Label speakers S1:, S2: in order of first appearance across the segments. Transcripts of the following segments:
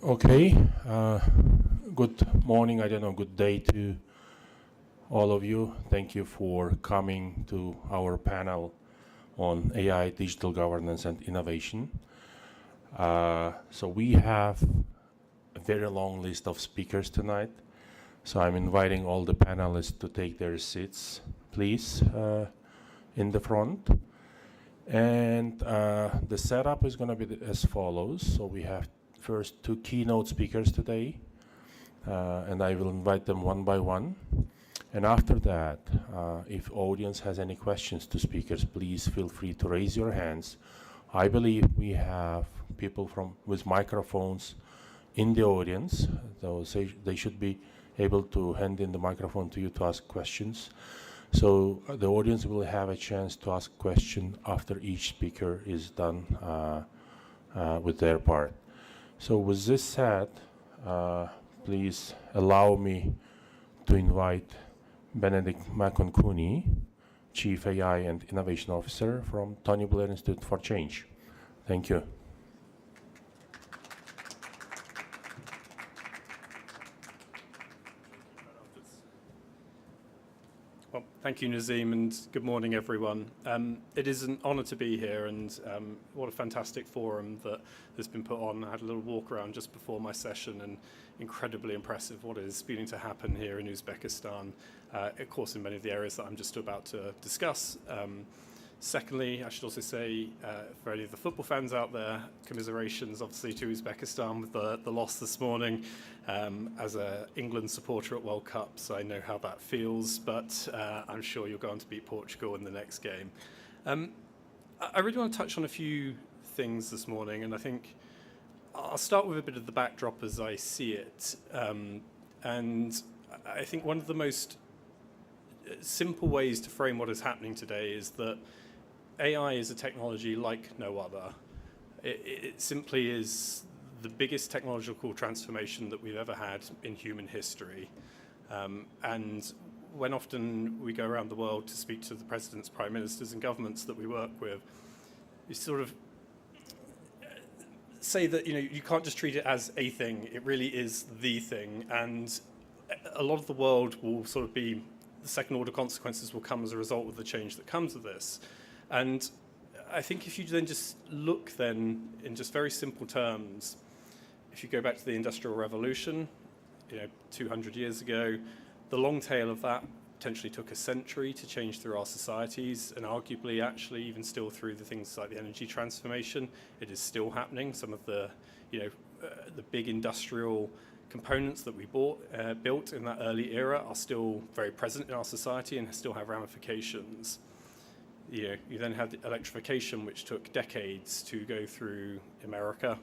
S1: Okay, good morning, good day to all of you. Thank you for coming to our panel on AI, digital governance, and innovation. So we have a very long list of speakers tonight. So I'm inviting all the panelists to take their seats, please, in the front. And the setup is going to be as follows. So we have first two keynote speakers today, and I will invite them one by one. And after that, if audience has any questions to speakers, please feel free to raise your hands. I believe we have people with microphones in the audience, so they should be able to hand in the microphone to you to ask questions. So the audience will have a chance to ask questions after each speaker is done with their part. So with this said, please allow me to invite Benedict McConkuni, Chief AI and Innovation Officer from Tony Blair Institute for Change. Thank you.
S2: Well, thank you, Nazim, and good morning, everyone. It is an honor to be here, and what a fantastic forum that has been put on. I had a little walk around just before my session, and incredibly impressive what is beginning to happen here in Uzbekistan, of course, in many of the areas that I'm just about to discuss. Secondly, I should also say, for any of the football fans out there, commiserations obviously to Uzbekistan with the loss this morning. As an England supporter at World Cups, I know how that feels, but I'm sure you're going to beat Portugal in the next game. I really want to touch on a few things this morning, and I think I'll start with a bit of the backdrop as I see it. And I think one of the most simple ways to frame what is happening today is that AI is a technology like no other. It simply is the biggest technological transformation that we've ever had in human history. And when often we go around the world to speak to the presidents, prime ministers, and governments that we work with, you sort of say that you can't just treat it as a thing. It really is the thing. And a lot of the world will sort of be, the second order consequences will come as a result of the change that comes with this. And I think if you then just look then in just very simple terms, if you go back to the Industrial Revolution, 200 years ago, the long tail of that potentially took a century to change through our societies, and arguably actually even still through the things like the energy transformation, it is still happening. Some of the big industrial components that we built in that early era are still very present in our society and still have ramifications. You then had the electrification, which took decades to go through America,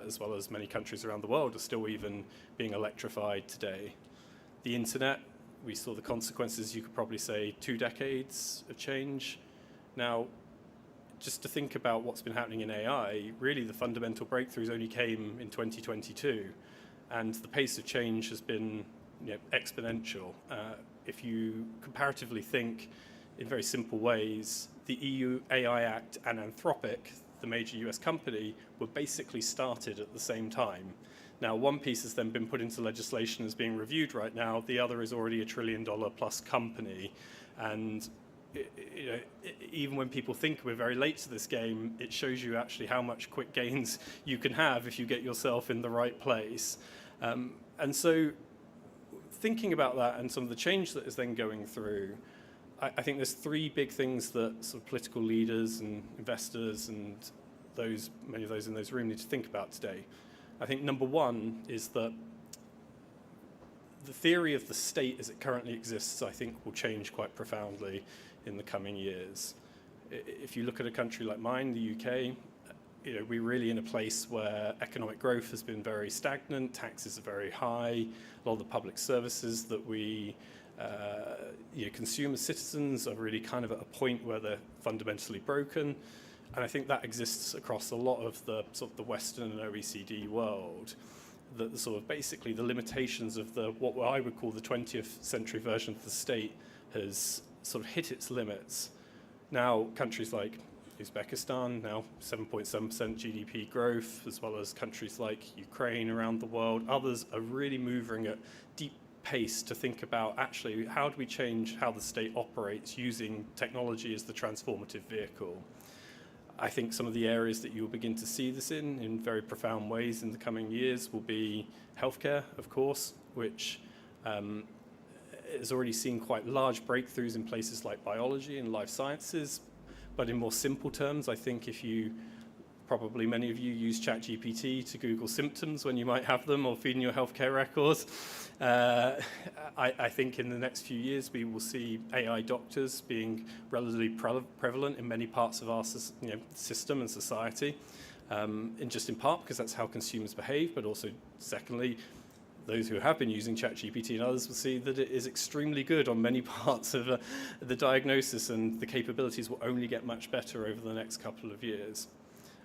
S2: as well as many countries around the world are still even being electrified today. The internet, we saw the consequences, you could probably say 2 decades of change. Now, just to think about what's been happening in AI, really the fundamental breakthroughs only came in 2022, and the pace of change has been exponential. If you comparatively think in very simple ways, the EU AI Act and Anthropic, the major US company, were basically started at the same time. Now, one piece has then been put into legislation as being reviewed right now. The other is already $1 trillion plus company. And even when people think we're very late to this game, it shows you actually how much quick gains you can have if you get yourself in the right place. And so thinking about that and some of the change that is then going through, I think there's 3 big things that sort of political leaders and investors and many of those in those room need to think about today. I think number 1 is that the theory of the state as it currently exists, I think, will change quite profoundly in the coming years. If you look at a country like mine, the UK, we're really in a place where economic growth has been very stagnant, taxes are very high, a lot of the public services that we consume as citizens are really kind of at a point where they're fundamentally broken. And I think that exists across a lot of the sort of the Western and OECD world. That the sort of basically the limitations of what I would call the 20th century version of the state has sort of hit its limits. Now, countries like Uzbekistan, now 7.7% GDP growth, as well as countries like Ukraine around the world. Others are really moving at deep pace to think about actually how do we change how the state operates using technology as the transformative vehicle. I think some of the areas that you'll begin to see this in very profound ways in the coming years will be healthcare, of course, which has already seen quite large breakthroughs in places like biology and life sciences. But in more simple terms, I think if you, probably many of you use ChatGPT to Google symptoms when you might have them or feed in your healthcare records. I think in the next few years we will see AI doctors being relatively prevalent in many parts of our system and society, and just in part because that's how consumers behave, but also secondly, those who have been using ChatGPT and others will see that it is extremely good on many parts of the diagnosis, and the capabilities will only get much better over the next couple of years.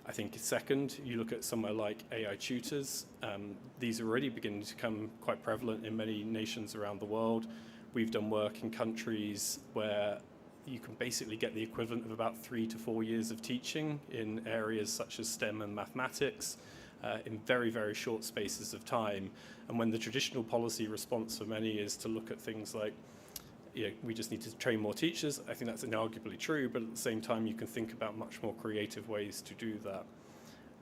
S2: I think second, you look at somewhere like AI tutors. These are already beginning to become quite prevalent in many nations around the world. We've done work in countries where you can basically get the equivalent of about 3 to 4 years of teaching in areas such as STEM and mathematics in very, very short spaces of time. And when the traditional policy response for many is to look at things like, we just need to train more teachers, I think that's inarguably true, but at the same time you can think about much more creative ways to do that.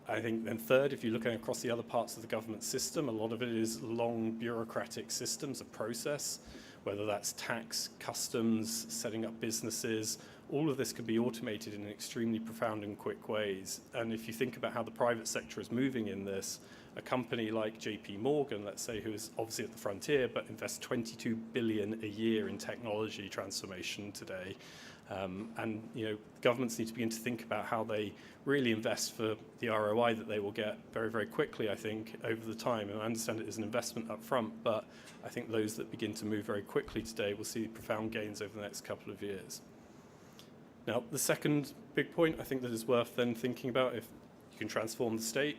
S2: I think then third, if you're looking across the other parts of the government system, a lot of it is long bureaucratic systems of process, whether that's tax, customs, setting up businesses. All of this can be automated in extremely profound and quick ways. And if you think about how the private sector is moving in this, a company like JP Morgan, let's say, who is obviously at the frontier, but invests 22 billion a year in technology transformation today. And governments need to begin to think about how they really invest for the ROI that they will get very, very quickly, I think, over the time. And I understand it is an investment up front, but I think those that begin to move very quickly today will see profound gains over the next couple of years. Now, the second big point I think that is worth then thinking about, if you can transform the state,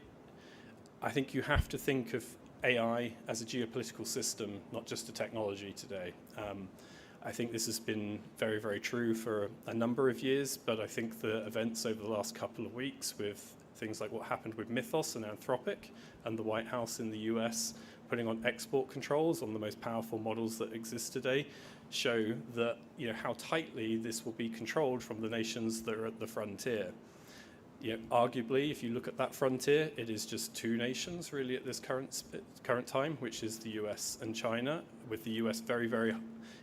S2: I think you have to think of AI as a geopolitical system, not just a technology today. I think this has been very, very true for a number of years, but I think the events over the last couple of weeks with things like what happened with Mythos and Anthropic and the White House in the US putting on export controls on the most powerful models that exist today show that how tightly this will be controlled from the nations that are at the frontier. Arguably, if you look at that frontier, it is just two nations really at this current time, which is the US and China, with the US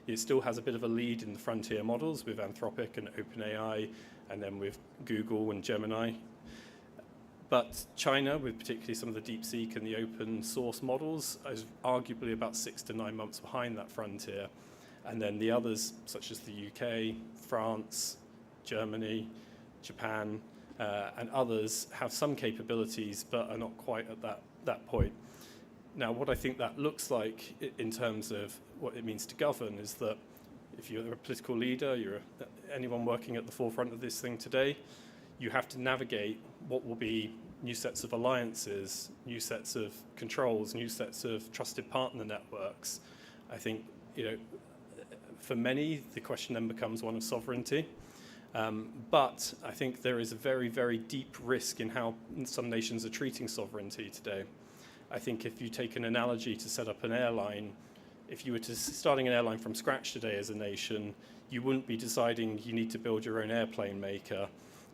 S2: it still has a bit of a lead in the frontier models with Anthropic and OpenAI, and then with Google and Gemini. But China, with particularly some of the DeepSeek and the open source models, is arguably about 6 to 9 months behind that frontier. And then the others, such as the UK, France, Germany, Japan, and others have some capabilities, but are not quite at that point. Now, what I think that looks like in terms of what it means to govern is that if you're a political leader, you're anyone working at the forefront of this thing today, you have to navigate what will be new sets of alliances, new sets of controls, new sets of trusted partner networks. I think, for many, the question then becomes one of sovereignty. But I think there is a very, very deep risk in how some nations are treating sovereignty today. I think if you take an analogy to set up an airline, if you were starting an airline from scratch today as a nation, you wouldn't be deciding you need to build your own airplane maker.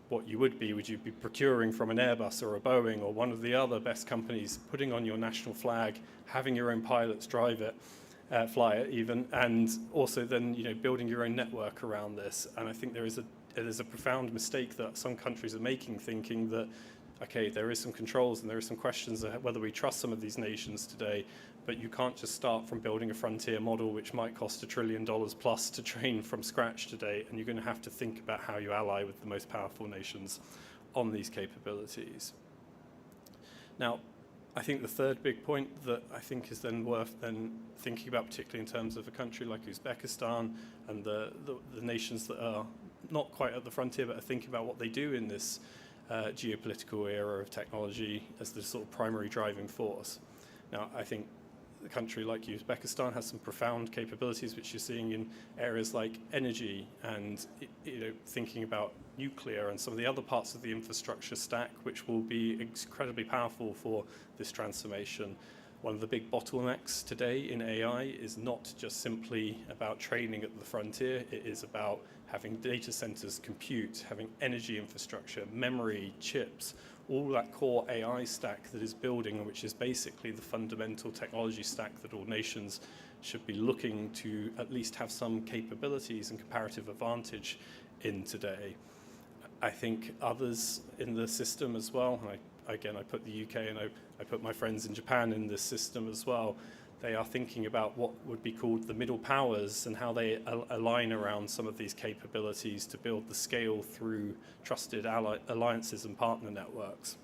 S2: What you would be procuring from an Airbus or a Boeing or one of the other best companies, putting on your national flag, having your own pilots drive it, fly it even, and also then building your own network around this. And I think there's a profound mistake that some countries are making, thinking that, okay, there is some controls and there are some questions of whether we trust some of these nations today, but you can't just start from building a frontier model which might cost $1 trillion plus to train from scratch today, and you're going to have to think about how you ally with the most powerful nations on these capabilities. Now, I think the third big point that I think is then worth then thinking about, particularly in terms of a country like Uzbekistan and the nations that are not quite at the frontier but are thinking about what they do in this geopolitical era of technology as the sort of primary driving force. Now, I think a country like Uzbekistan has some profound capabilities which you're seeing in areas like energy and thinking about nuclear and some of the other parts of the infrastructure stack, which will be incredibly powerful for this transformation. One of the big bottlenecks today in AI is not just simply about training at the frontier, it is about having data centers compute, having energy infrastructure, memory, chips, all that core AI stack that is building, which is basically the fundamental technology stack that all nations should be looking to at least have some capabilities and comparative advantage in today. I think others in the system as well, and I put the UK and I put my friends in Japan in this system as well. They are thinking about what would be called the middle powers and how they align around some of these capabilities to build the scale through trusted alliances and partner networks.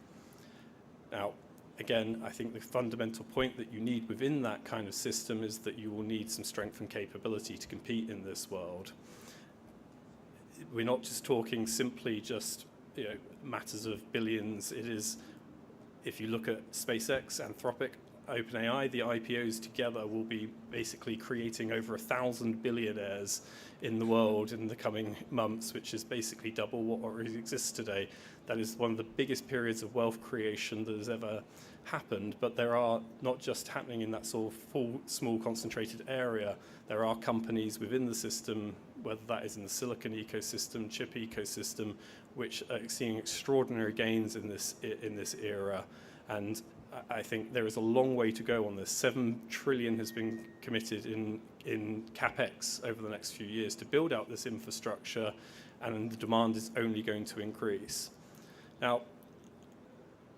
S2: Now, again, I think the fundamental point that you need within that kind of system is that you will need some strength and capability to compete in this world. We're not just talking simply just matters of billions. It is, if you look at SpaceX, Anthropic, OpenAI, the IPOs together will be basically creating over 1,000 billionaires in the world in the coming months, which is basically double what already exists today. That is one of the biggest periods of wealth creation that has ever happened, but there are not just happening in that sort of small concentrated area. There are companies within the system, whether that is in the silicon ecosystem, chip ecosystem, which are seeing extraordinary gains in this era. And I think there is a long way to go on this. 7 trillion has been committed in CAPEx over the next few years to build out this infrastructure, and the demand is only going to increase. Now,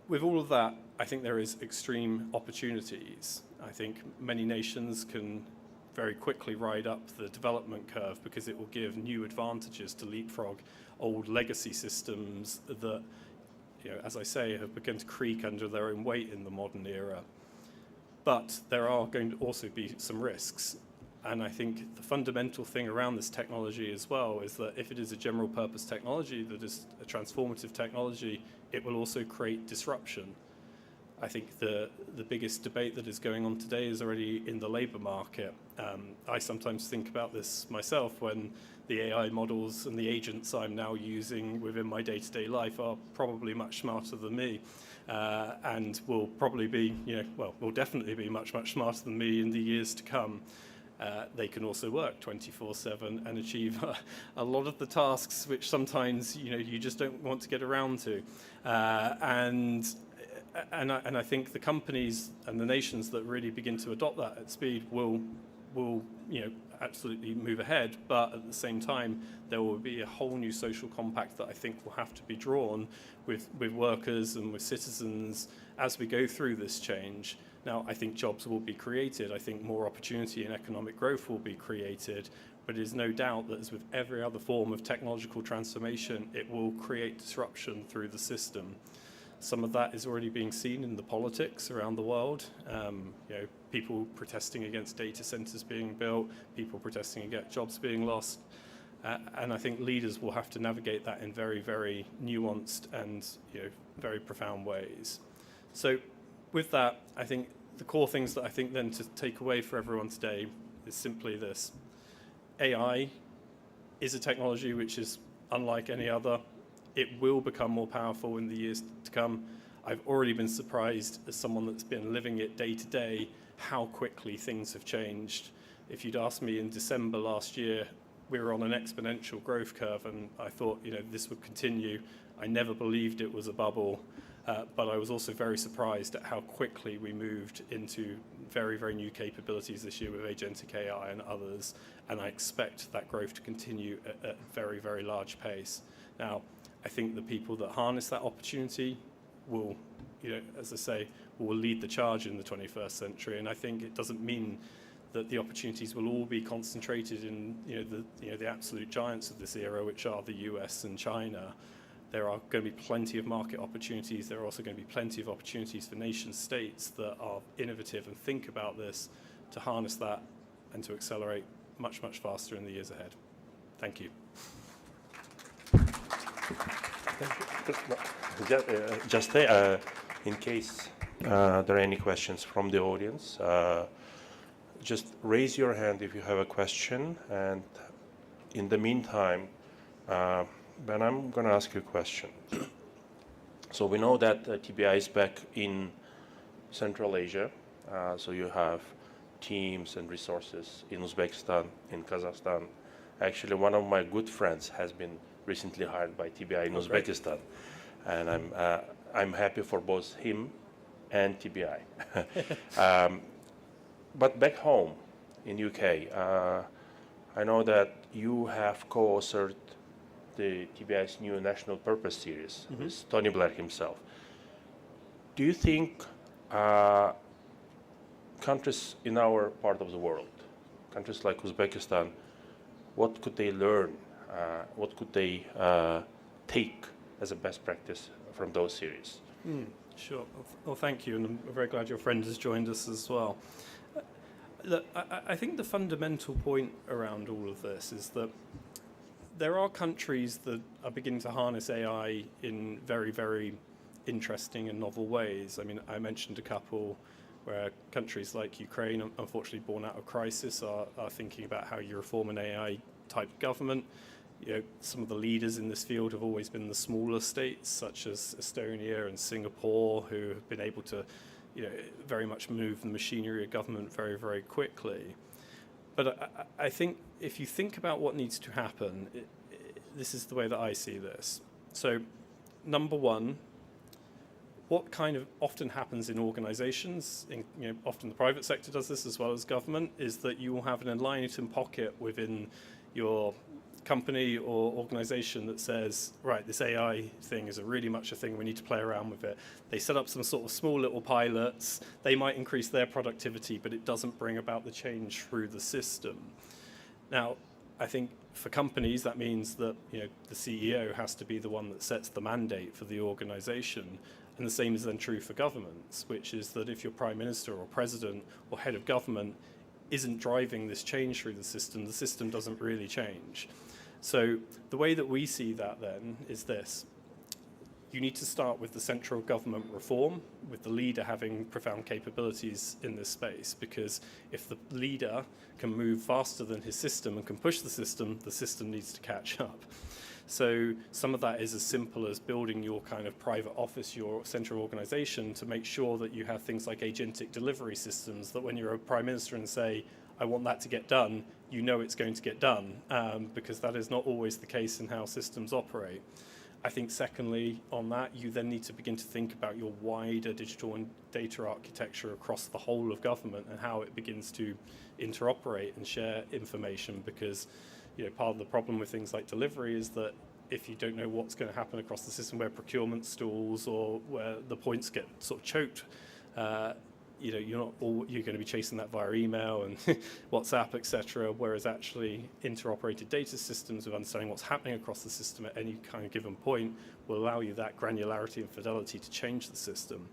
S2: with all of that, I think there is extreme opportunities. I think many nations can very quickly ride up the development curve because it will give new advantages to leapfrog old legacy systems that, as I say, have begun to creak under their own weight in the modern era. But there are going to also be some risks. And I think the fundamental thing around this technology as well is that if it is a general purpose technology that is a transformative technology, it will also create disruption. I think the biggest debate that is going on today is already in the labour market. I sometimes think about this myself when the AI models and the agents I'm now using within my day-to-day life are probably much smarter than me, and will probably be, will definitely be much, much smarter than me in the years to come. They can also work 24/7 and achieve a lot of the tasks which sometimes you just don't want to get around to, and I think the companies and the nations that really begin to adopt that at speed will absolutely move ahead. But at the same time, there will be a whole new social compact that I think will have to be drawn with workers and with citizens as we go through this change. Now, I think jobs will be created. I think more opportunity and economic growth will be created. But it is no doubt that, as with every other form of technological transformation, it will create disruption through the system. Some of that is already being seen in the politics around the world. People protesting against data centers being built, people protesting against jobs being lost. And I think leaders will have to navigate that in very, very nuanced and very profound ways. So with that, I think the core things that I think then to take away for everyone today is simply this. AI is a technology which is unlike any other. It will become more powerful in the years to come. I've already been surprised as someone that's been living it day to day how quickly things have changed. If you'd asked me in December last year, we were on an exponential growth curve and I thought this would continue. I never believed it was a bubble, but I was also very surprised at how quickly we moved into very, very new capabilities this year with agentic AI and others, and I expect that growth to continue at a very, very large pace. Now, I think the people that harness that opportunity will, as I say, will lead the charge in the 21st century. And I think it doesn't mean that the opportunities will all be concentrated in the absolute giants of this era, which are the US and China. There are going to be plenty of market opportunities. There are also going to be plenty of opportunities for nation states that are innovative and think about this to harness that and to accelerate much, much faster in the years ahead. Thank you.
S1: Just in case there are any questions from the audience, just raise your hand if you have a question, and in the meantime, Ben, I'm going to ask you a question. So we know that TBI is back in Central Asia. So you have teams and resources in Uzbekistan, in Kazakhstan. Actually, one of my good friends has been recently hired by TBI in Uzbekistan, and I'm happy for both him and TBI. But back home in UK, I know that you have co-authored the TBI's new National Purpose Series with Tony Blair himself. Do you think countries in our part of the world, countries like Uzbekistan, what could they learn? What could they take as a best practice from those series?
S2: Sure. Well, thank you, and I'm very glad your friend has joined us as well. Look, I think the fundamental point around all of this is that there are countries that are beginning to harness AI in very, very interesting and novel ways. I mean, I mentioned a couple where countries like Ukraine, unfortunately born out of crisis, are thinking about how you reform an AI-type government. You know, some of the leaders in this field have always been the smaller states, such as Estonia and Singapore, who have been able to, very much move the machinery of government very, very quickly. But I think if you think about what needs to happen, this is the way that I see this. So, number one, what kind of often happens in organizations, often the private sector does this as well as government, is that you will have an enlightened pocket within your company or organization that says, right, this AI thing is really much a thing, we need to play around with it. They set up some sort of small little pilots, they might increase their productivity, but it doesn't bring about the change through the system. Now, I think for companies, that means that the CEO has to be the one that sets the mandate for the organization. And the same is then true for governments, which is that if your prime minister or president or head of government isn't driving this change through the system doesn't really change. So the way that we see that then is this. You need to start with the central government reform, with the leader having profound capabilities in this space, because if the leader can move faster than his system and can push the system needs to catch up. So some of that is as simple as building your kind of private office, your central organization, to make sure that you have things like agentic delivery systems, that when you're a prime minister and say, I want that to get done, you know it's going to get done, because that is not always the case in how systems operate. I think secondly, on that, you then need to begin to think about your wider digital and data architecture across the whole of government and how it begins to interoperate and share information, because part of the problem with things like delivery is that if you don't know what's going to happen across the system, where procurement stalls or where the points get sort of choked, you're going to be chasing that via email and WhatsApp, etc. Whereas actually interoperated data systems with understanding what's happening across the system at any kind of given point will allow you that granularity and fidelity to change the system.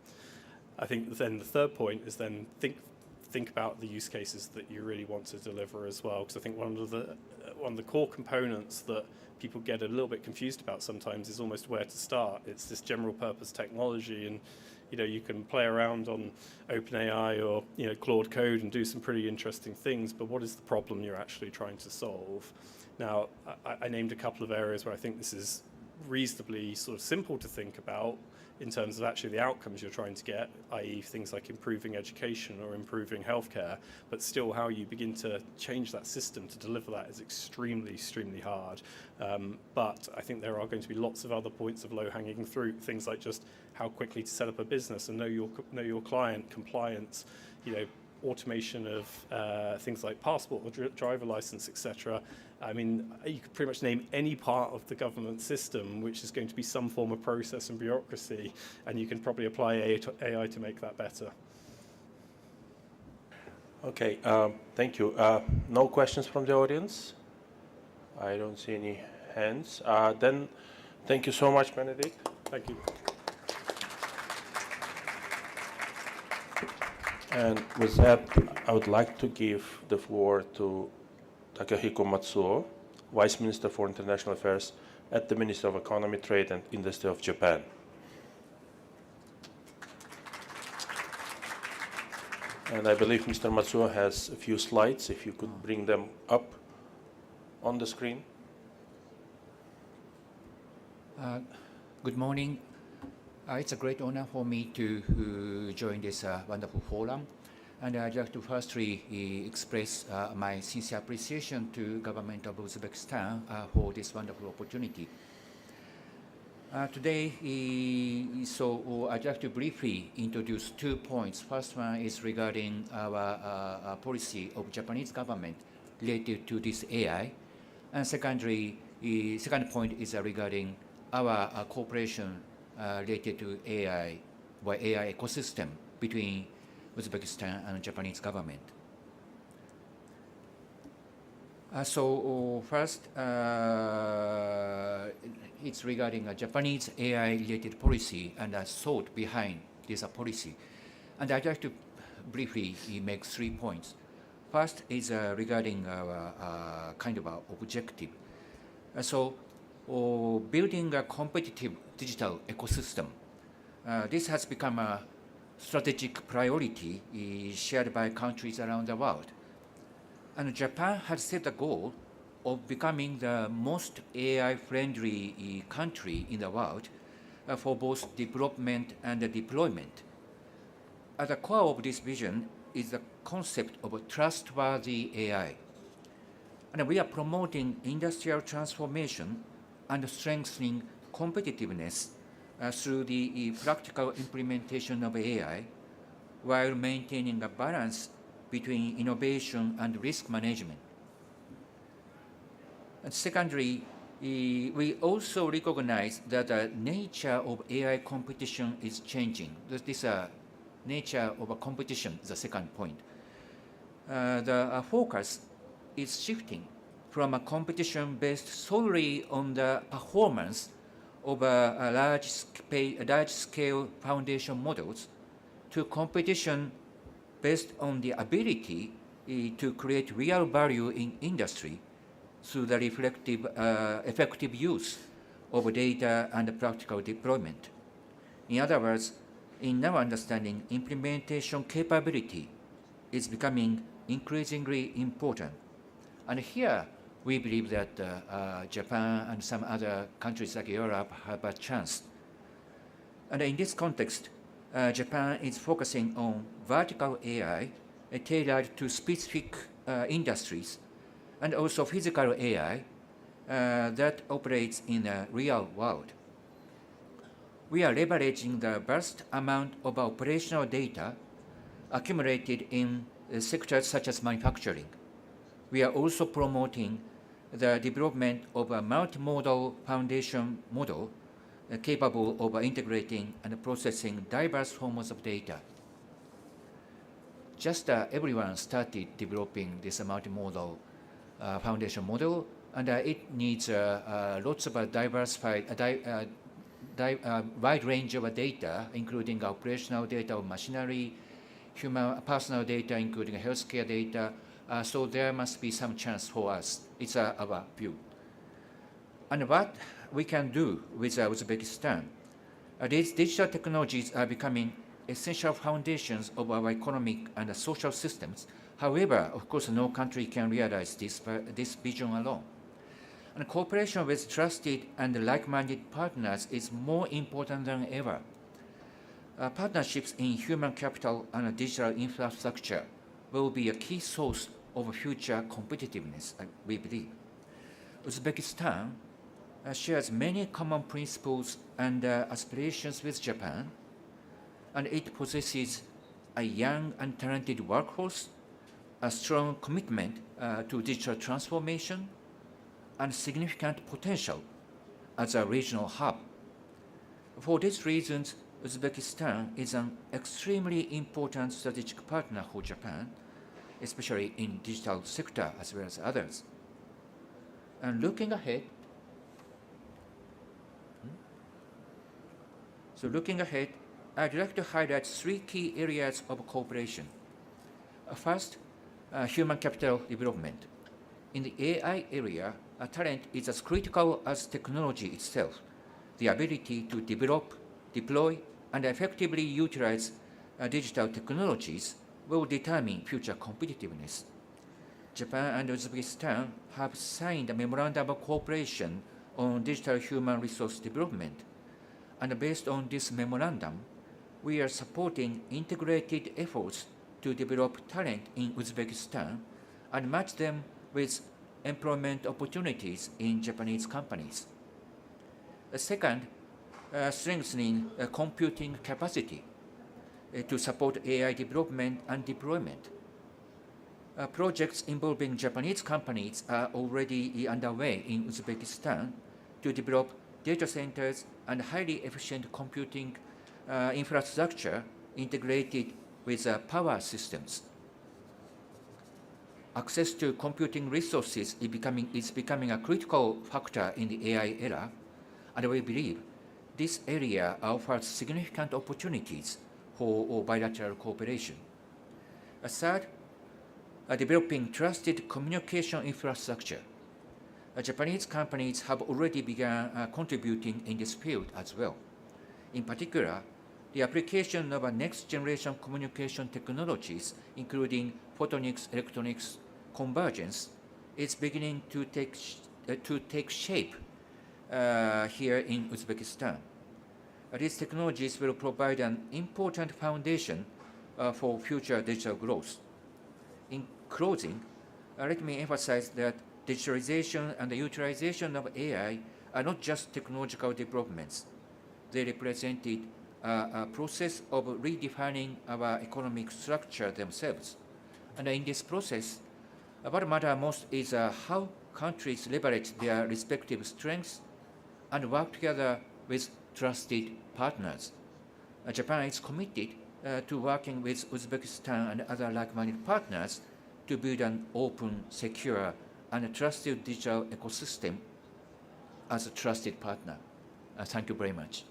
S2: I think then the third point is then think about the use cases that you really want to deliver as well, because I think one of the core components that people get a little bit confused about sometimes is almost where to start. It's this general purpose technology, and you can play around on OpenAI or Claude Code and do some pretty interesting things, but what is the problem you're actually trying to solve? Now, I named a couple of areas where I think this is reasonably sort of simple to think about in terms of actually the outcomes you're trying to get, i.e. things like improving education or improving healthcare, but still how you begin to change that system to deliver that is extremely, extremely hard. But I think there are going to be lots of other points of low-hanging fruit, things like just how quickly to set up a business and know your client, compliance, automation of things like passport or driver license, etc. I mean, you could pretty much name any part of the government system which is going to be some form of process and bureaucracy, and you can probably apply AI to make that better.
S1: Okay, thank you. No questions from the audience? I don't see any hands. Then thank you so much, Benedict.
S2: Thank you.
S1: And with that, I would like to give the floor to Takahiko Matsuo, Vice Minister for International Affairs at the Ministry of Economy, Trade and Industry of Japan. And I believe Mr. Matsuo has a few slides, if you could bring them up on the screen.
S3: Uh, Good morning. It's a great honor for me to join this wonderful forum. And I'd like to firstly express my sincere appreciation to government of Uzbekistan for this wonderful opportunity. Today, I'd like to briefly introduce 2 points. First one is regarding our policy of Japanese government related to this AI. And secondly, second point is regarding our cooperation related to AI or AI ecosystem between Uzbekistan and Japanese government. First, it's regarding a Japanese AI-related policy and a thought behind this policy. And I'd like to briefly make 3 points. First is regarding our kind of objective. Building a competitive digital ecosystem. This has become a strategic priority shared by countries around the world. And Japan has set a goal of becoming the most AI-friendly country in the world for both development and deployment. At the core of this vision is the concept of trustworthy AI. And we are promoting industrial transformation and strengthening competitiveness through the practical implementation of AI while maintaining a balance between innovation and risk management. And secondly, we also recognize that the nature of AI competition is changing. This nature of a competition is the second point. The focus is shifting from a competition based solely on the performance of large-scale foundation models to competition based on the ability to create real value in industry through the effective use of data and practical deployment. In other words, in our understanding, implementation capability is becoming increasingly important. And here, we believe that Japan and some other countries like Europe have a chance. And in this context, Japan is focusing on vertical AI tailored to specific industries and also physical AI that operates in the real world. We are leveraging the vast amount of operational data accumulated in sectors such as manufacturing. We are also promoting the development of a multimodal foundation model capable of integrating and processing diverse forms of data. Just everyone started developing this multimodal foundation model, and it needs lots of diversified, wide range of data, including operational data of machinery, human personal data, including healthcare data. So there must be some chance for us. It's our view. And what we can do with Uzbekistan, these digital technologies are becoming essential foundations of our economic and social systems. However, of course, no country can realize this vision alone. And cooperation with trusted and like-minded partners is more important than ever. Partnerships in human capital and digital infrastructure will be a key source of future competitiveness, we believe. Uzbekistan shares many common principles and aspirations with Japan, and it possesses a young and talented workforce, a strong commitment to digital transformation, and significant potential as a regional hub. For these reasons, Uzbekistan is an extremely important strategic partner for Japan, especially in digital sector as well as others. And looking ahead, I'd like to highlight 3 key areas of cooperation. First, human capital development. In the AI area, talent is as critical as technology itself. The ability to develop, deploy, and effectively utilize digital technologies will determine future competitiveness. Japan and Uzbekistan have signed a memorandum of cooperation on digital human resource development. And based on this memorandum, we are supporting integrated efforts to develop talent in Uzbekistan and match them with employment opportunities in Japanese companies. Second, strengthening computing capacity to support AI development and deployment. Projects involving Japanese companies are already underway in Uzbekistan to develop data centers and highly efficient computing infrastructure integrated with power systems. Access to computing resources is becoming a critical factor in the AI era, and we believe this area offers significant opportunities for bilateral cooperation. Third, developing trusted communication infrastructure. Japanese companies have already begun contributing in this field as well. In particular, the application of next-generation communication technologies, including photonics-electronics convergence, is beginning to take shape here in Uzbekistan. These technologies will provide an important foundation for future digital growth. In closing, let me emphasize that digitalization and the utilization of AI are not just technological developments. They represented a process of redefining our economic structure themselves. And in this process, what matters most is how countries leverage their respective strengths and work together with trusted partners. Japan is committed to working with Uzbekistan and other like-minded partners to build an open, secure, and trusted digital ecosystem as a trusted partner. Thank you very much.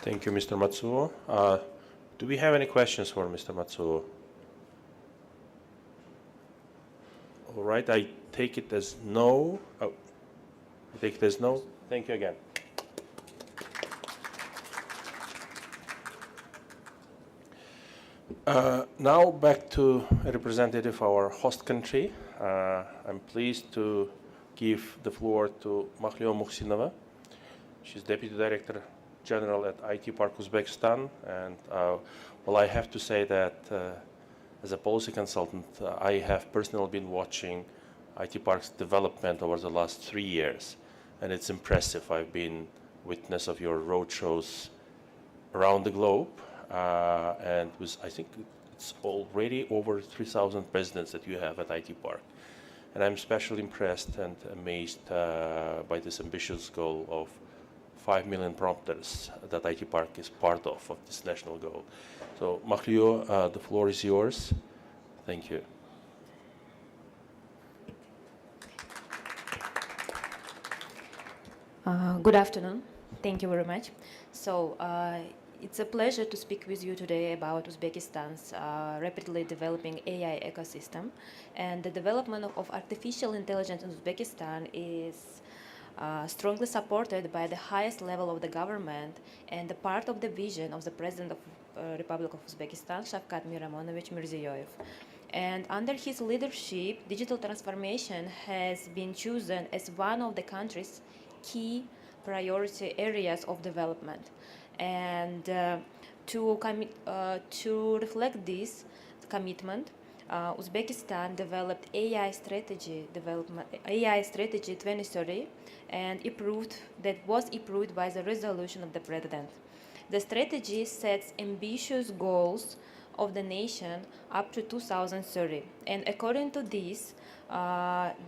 S1: Thank you, Mr. Matsuo. Do we have any questions for Mr. Matsuo? All right, I take it as no. Oh, I take it as no. Thank you again. Now back to a representative of our host country. I'm pleased to give the floor to Makhliyo Muhsinova. She's Deputy Director General at IT Park Uzbekistan. And well, I have to say that as a policy consultant, I have personally been watching IT Park's development over the last 3 years. And it's impressive. I've been witness of your roadshows around the globe. And I think it's already over 3,000 presidents that you have at IT Park. And I'm especially impressed and amazed by this ambitious goal of 5 million prompters that IT Park is part of this national goal. So, Makhliyo, the floor is yours. Thank you.
S4: Good afternoon. Thank you very much. So, it's a pleasure to speak with you today about Uzbekistan's rapidly developing AI ecosystem. And the development of artificial intelligence in Uzbekistan is strongly supported by the highest level of the government and the part of the vision of the President of the Republic of Uzbekistan, Shavkat Miramonovich Mirziyoyev. And under his leadership, digital transformation has been chosen as one of the country's key priority areas of development. And to reflect this commitment, Uzbekistan developed AI strategy 2030, and was approved by the resolution of the president. The strategy sets ambitious goals of the nation up to 2030, and according to this,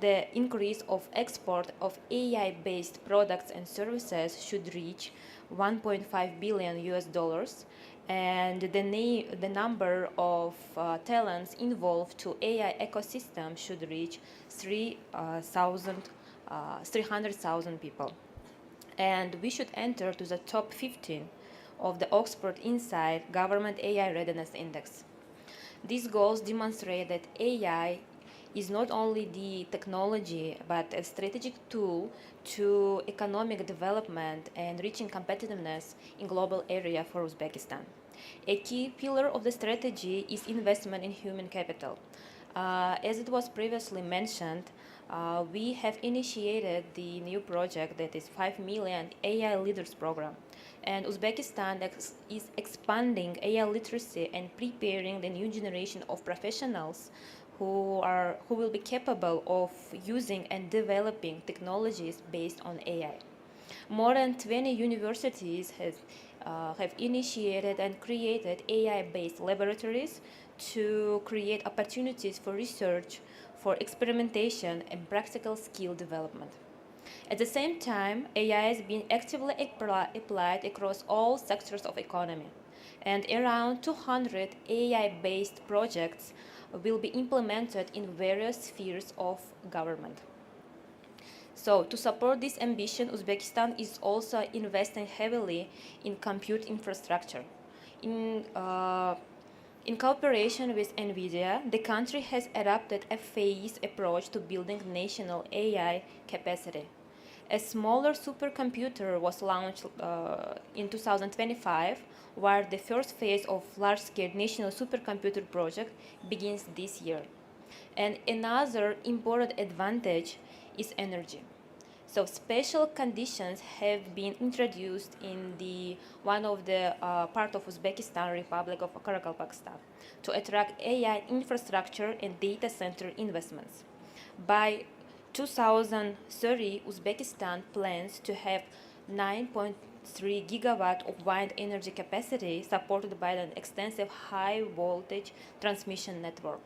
S4: the increase of export of AI-based products and services should reach $1.5 billion US, and the number of talents involved to AI ecosystem should reach 300,000 people. And we should enter to the top 15 of the Oxford Insight Government AI Readiness Index. These goals demonstrate that AI is not only the technology, but a strategic tool to economic development and reaching competitiveness in global area for Uzbekistan. A key pillar of the strategy is investment in human capital. As it was previously mentioned, we have initiated the new project that is 5 million AI Leaders Program. And Uzbekistan is expanding AI literacy and preparing the new generation of professionals who will be capable of using and developing technologies based on AI. More than 20 universities have initiated and created AI-based laboratories to create opportunities for research, for experimentation, and practical skill development. At the same time, AI is being actively applied across all sectors of economy, and around 200 AI-based projects will be implemented in various spheres of government. So, to support this ambition, Uzbekistan is also investing heavily in compute infrastructure. In cooperation with NVIDIA, the country has adopted a phased approach to building national AI capacity. A smaller supercomputer was launched in 2025, while the first phase of large-scale national supercomputer project begins this year. And another important advantage is energy. So special conditions have been introduced in the one of the part of Uzbekistan, Republic of Karakalpakstan, to attract AI infrastructure and data center investments. By 2030, Uzbekistan plans to have 9.3 gigawatt of wind energy capacity supported by an extensive high voltage transmission network.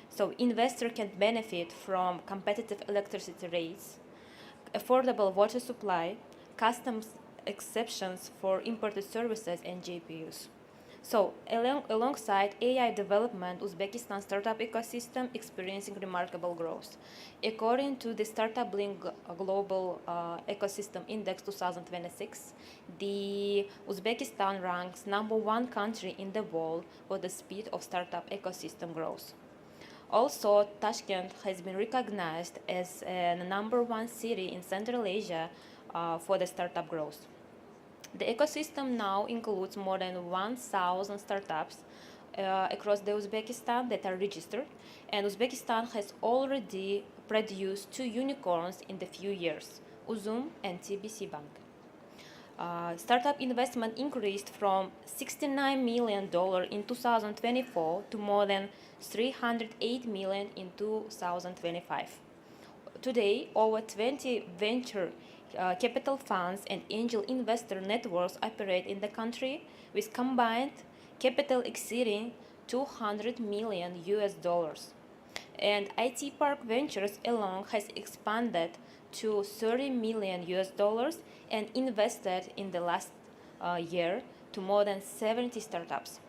S4: So investors can benefit from competitive electricity rates, affordable water supply, customs exceptions for imported services, and GPUs. So, alongside AI development, Uzbekistan's startup ecosystem experiencing remarkable growth. According to the Startup Link Global Ecosystem Index 2026, the Uzbekistan ranks #1 country in the world for the speed of startup ecosystem growth. Also, Tashkent has been recognized as the #1 city in Central Asia for the startup growth. The ecosystem now includes more than 1,000 startups across the Uzbekistan that are registered, and Uzbekistan has already produced 2 unicorns in the few years, Uzum and TBC Bank. Startup investment increased from $69 million in 2024 to more than $308 million in 2025. Today, over 20 venture capital funds and angel investor networks operate in the country with combined capital exceeding $200 million. And IT Park Ventures alone has expanded to $30 million and invested in the last year to more than 70 startups.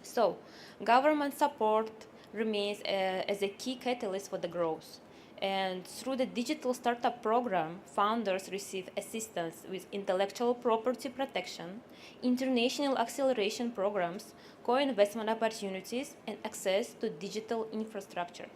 S4: So, government support remains as a key catalyst for the growth. And through the Digital Startup Program, founders receive assistance with intellectual property protection, international acceleration programs, co-investment opportunities, and access to digital infrastructure.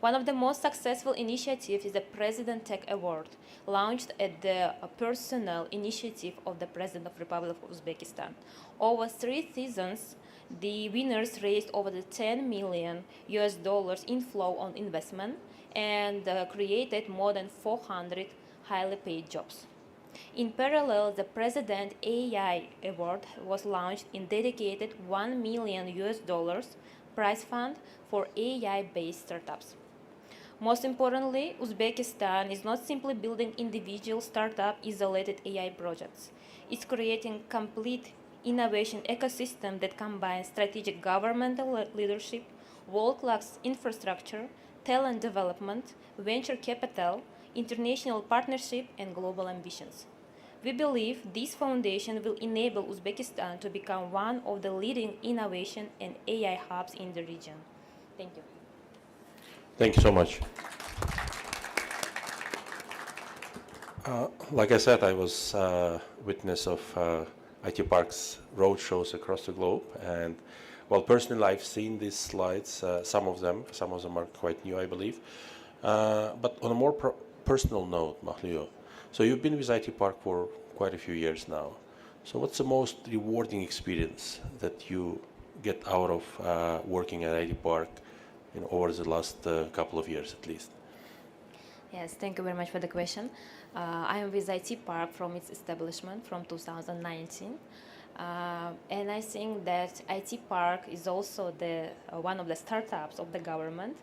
S4: One of the most successful initiatives is the President Tech Award, launched at the personal initiative of the President of the Republic of Uzbekistan. Over 3 seasons, the winners raised over the $10 million inflow on investment and created more than 400 highly paid jobs. In parallel, the President AI Award was launched in dedicated $1 million prize fund for AI-based startups. Most importantly, Uzbekistan is not simply building individual startup isolated AI projects. It's creating complete innovation ecosystem that combines strategic governmental leadership, world-class infrastructure, talent development, venture capital, international partnership, and global ambitions. We believe this foundation will enable Uzbekistan to become one of the leading innovation and AI hubs in the region. Thank you.
S1: Thank you so much. Like I said, I was witness of IT Park's roadshows across the globe, and well, personally, I've seen these slides. Some of them are quite new, I believe. But on a more personal note, Mahlio, so you've been with IT Park for quite a few years now. So what's the most rewarding experience that you get out of working at IT Park over the last couple of years at least?
S4: Yes, thank you very much for the question. I am with IT Park from its establishment from 2019. And I think that IT Park is also the one of the startups of the government.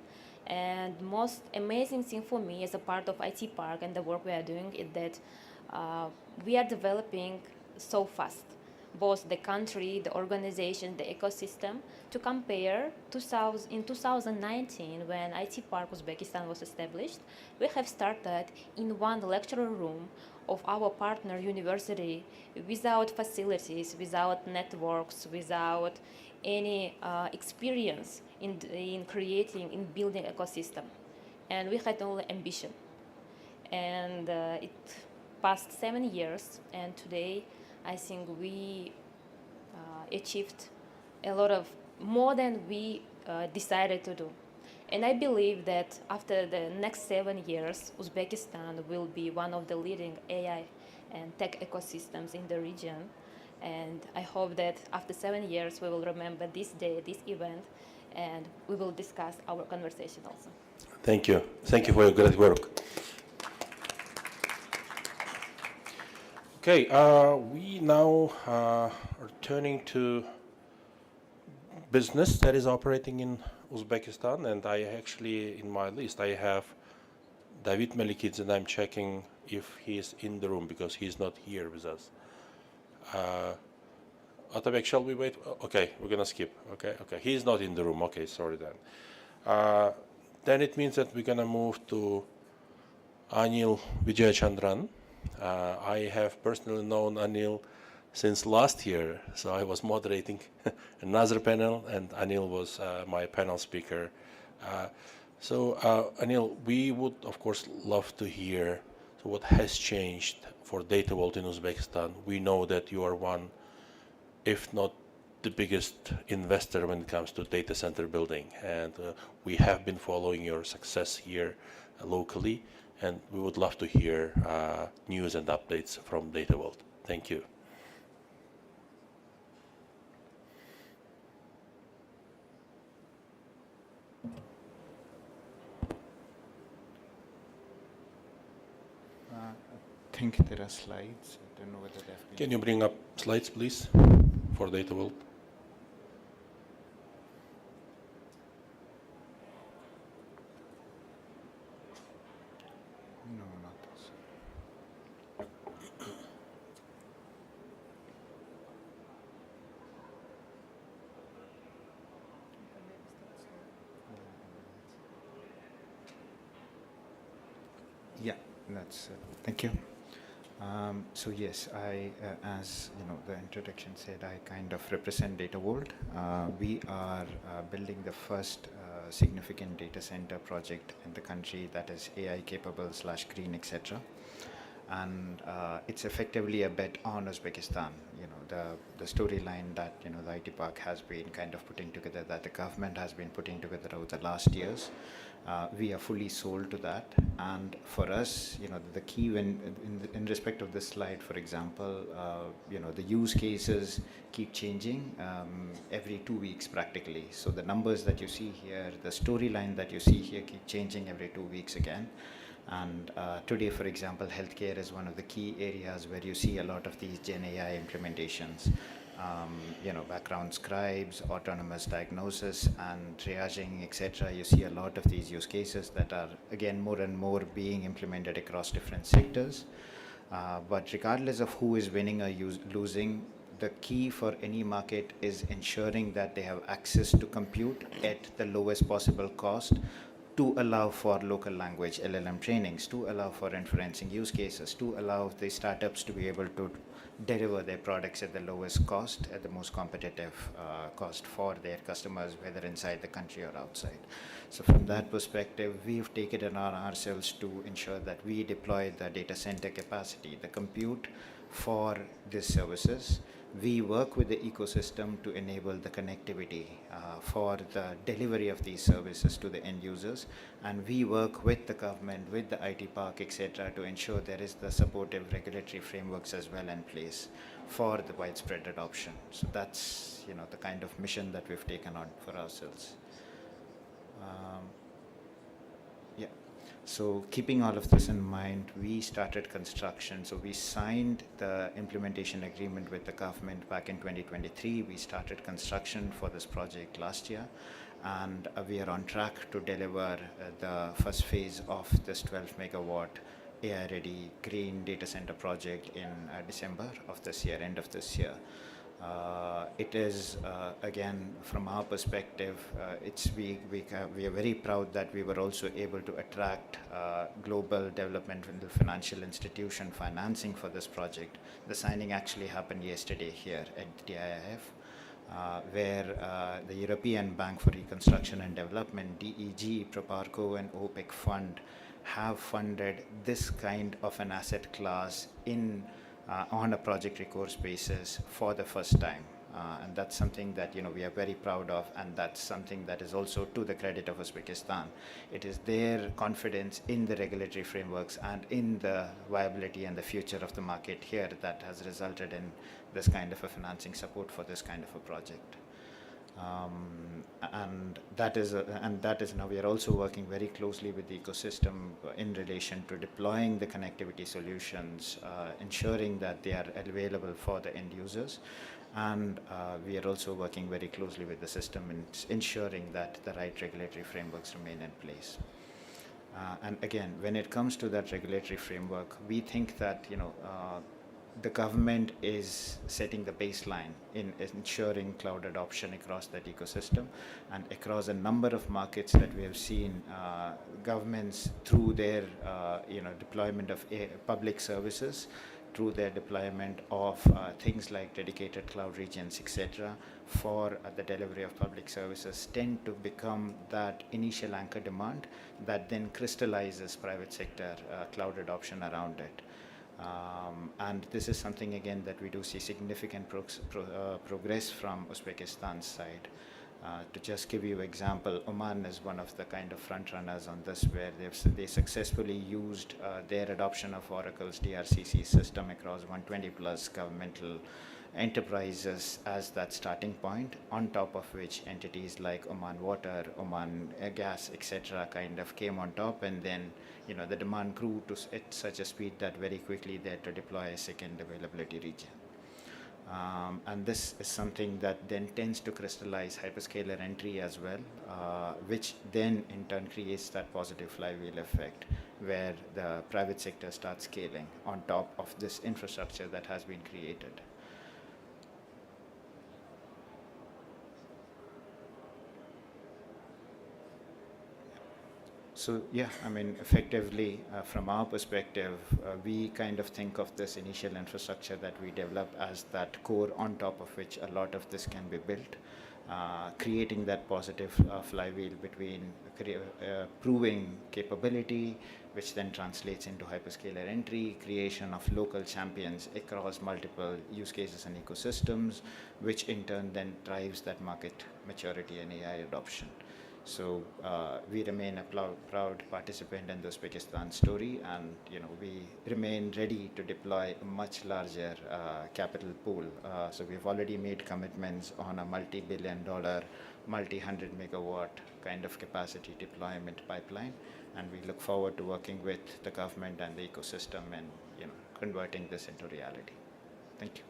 S4: And most amazing thing for me as a part of IT Park and the work we are doing is that we are developing so fast, both the country, the organization, the ecosystem. To compare, in 2019, when IT Park Uzbekistan was established, we have started in one lecture room of our partner university without facilities, without networks, without any experience in creating, in building ecosystem. And we had only ambition. And it passed 7 years, and today I think we achieved a lot of more than we decided to do. And I believe that after the next 7 years, Uzbekistan will be one of the leading AI and tech ecosystems in the region. And I hope that after 7 years, we will remember this day, this event, and we will discuss our conversation also.
S1: Thank you. Thank you for your great work. Okay, we now are turning to business that is operating in Uzbekistan, and I actually, in my list, I have David Melikidze, and I'm checking if he's in the room because he's not here with us. Atabek, shall we wait? Okay, we're gonna skip. Okay, he's not in the room. Okay, sorry then. Then it means that we're gonna move to Anil Vijayachandran. I have personally known Anil since last year, so I was moderating another panel, and Anil was my panel speaker. So Anil, we would of course love to hear what has changed for Data Vault in Uzbekistan. We know that you are one, if not the biggest investor when it comes to data center building, and we have been following your success here locally, and we would love to hear news and updates from Data Vault. Thank you.
S5: I think there are slides. I don't know whether they've been...
S1: Can you bring up slides, please, for Data Vault?
S5: No, not this. Yeah, that's... thank you. So yes, I, as you know, the introduction said, I kind of represent Data Vault. We are building the first significant data center project in the country that is AI capable / green, etc. And it's effectively a bet on Uzbekistan. You know, the storyline that the IT Park has been kind of putting together, that the government has been putting together over the last years. We are fully sold to that, and for us, the key when in respect of this slide, for example, the use cases keep changing every 2 weeks practically. So the numbers that you see here, the storyline that you see here, keep changing every 2 weeks again. And today, for example, healthcare is one of the key areas where you see a lot of these Gen AI implementations. Background scribes, autonomous diagnosis, and triaging, etc. You see a lot of these use cases that are, again, more and more being implemented across different sectors. But regardless of who is winning or losing, the key for any market is ensuring that they have access to compute at the lowest possible cost, to allow for local language LLM trainings, to allow for inferencing use cases, to allow the startups to be able to deliver their products at the lowest cost, at the most competitive cost for their customers, whether inside the country or outside. So from that perspective, we've taken it on ourselves to ensure that we deploy the data center capacity, the compute for these services. We work with the ecosystem to enable the connectivity for the delivery of these services to the end users, and we work with the government, with the IT Park, etc., to ensure there is the supportive regulatory frameworks as well in place for the widespread adoption. So that's the kind of mission that we've taken on for ourselves. Yeah. So keeping all of this in mind, we started construction. So we signed the implementation agreement with the government back in 2023. We started construction for this project last year, and we are on track to deliver the first phase of this 12 megawatt AI-ready green data center project in December of this year, end of this year. It is, again, from our perspective, we are very proud that we were also able to attract global developmental financial institution financing for this project. The signing actually happened yesterday here at DIIF, where the European Bank for Reconstruction and Development, DEG, Proparco, and OPEC Fund have funded this kind of an asset class on a project recourse basis for the first time. And that's something that we are very proud of, and that's something that is also to the credit of Uzbekistan. It is their confidence in the regulatory frameworks and in the viability and the future of the market here that has resulted in this kind of a financing support for this kind of a project. And that is now we are also working very closely with the ecosystem in relation to deploying the connectivity solutions, ensuring that they are available for the end users, and we are also working very closely with the system in ensuring that the right regulatory frameworks remain in place. And again, when it comes to that regulatory framework, we think that the government is setting the baseline in ensuring cloud adoption across that ecosystem, and across a number of markets that we have seen governments through their deployment of public services, through their deployment of things like dedicated cloud regions, etc., for the delivery of public services tend to become that initial anchor demand that then crystallizes private sector cloud adoption around it. And this is something, again, that we do see significant progress from Uzbekistan's side. To just give you an example, Oman is one of the kind of front runners on this, where they successfully used their adoption of Oracle's DRCC system across 120 plus governmental enterprises as that starting point, on top of which entities like Oman Water, Oman Gas, etc. kind of came on top, and then the demand grew to at such a speed that very quickly they had to deploy a second availability region. And this is something that then tends to crystallize hyperscaler entry as well, which then in turn creates that positive flywheel effect where the private sector starts scaling on top of this infrastructure that has been created. So yeah, I mean, effectively, from our perspective, we kind of think of this initial infrastructure that we develop as that core on top of which a lot of this can be built, creating that positive flywheel between proving capability, which then translates into hyperscaler entry, creation of local champions across multiple use cases and ecosystems, which in turn then drives that market maturity and AI adoption. So we remain a proud participant in the Uzbekistan story, and we remain ready to deploy a much larger capital pool. So we've already made commitments on a multi-billion-dollar, multi-100 megawatt kind of capacity deployment pipeline, and we look forward to working with the government and the ecosystem and converting this into reality. Thank you.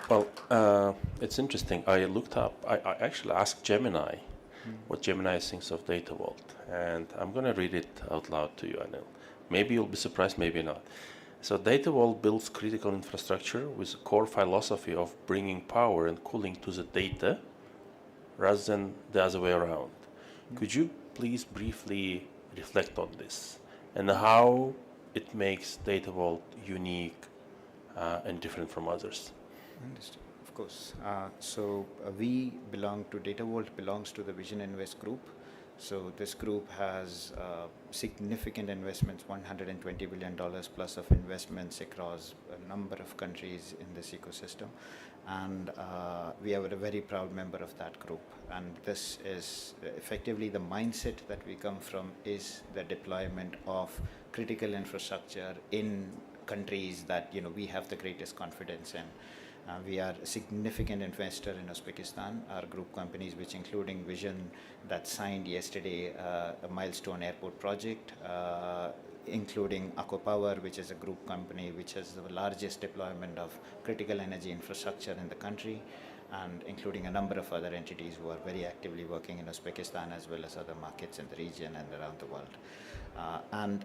S1: Well, it's interesting. I looked up, I actually asked Gemini what Gemini thinks of Data Vault, and I'm going to read it out loud to you, Anil. Maybe you'll be surprised, maybe not. So Data Vault builds critical infrastructure with a core philosophy of bringing power and cooling to the data rather than the other way around. Could you please briefly reflect on this and how it makes Data Vault unique and different from others?
S5: Understood. Of course. So we belong to Data Vault, belongs to the Vision Invest group. So this group has significant investments, $120 billion plus of investments across a number of countries in this ecosystem. And we are a very proud member of that group. And this is effectively the mindset that we come from, is the deployment of critical infrastructure in countries that we have the greatest confidence in. We are a significant investor in Uzbekistan. Our group companies, which including Vision, that signed yesterday a milestone airport project, including Aquapower, which is a group company which has the largest deployment of critical energy infrastructure in the country, and including a number of other entities who are very actively working in Uzbekistan as well as other markets in the region and around the world. And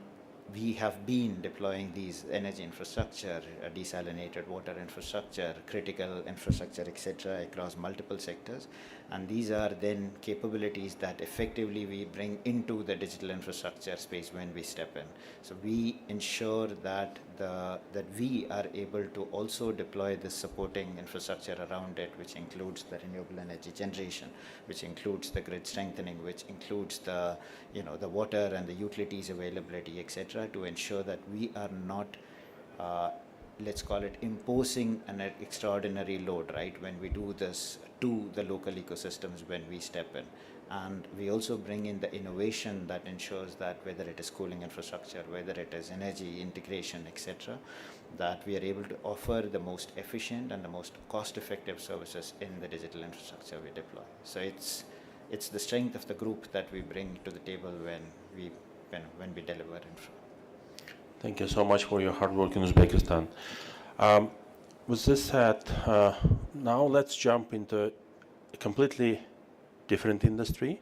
S5: we have been deploying these energy infrastructure, desalinated water infrastructure, critical infrastructure, etc., across multiple sectors. And these are then capabilities that effectively we bring into the digital infrastructure space when we step in. So we ensure that that we are able to also deploy the supporting infrastructure around it, which includes the renewable energy generation, which includes the grid strengthening, which includes the the water and the utilities availability, etc., to ensure that we are not let's call it imposing an extraordinary load, right, when we do this to the local ecosystems when we step in. And we also bring in the innovation that ensures that whether it is cooling infrastructure, whether it is energy integration, etc., that we are able to offer the most efficient and the most cost-effective services in the digital infrastructure we deploy. So it's the strength of the group that we bring to the table when we deliver infra.
S1: Thank you so much for your hard work in Uzbekistan. With this said, now let's jump into a completely different industry.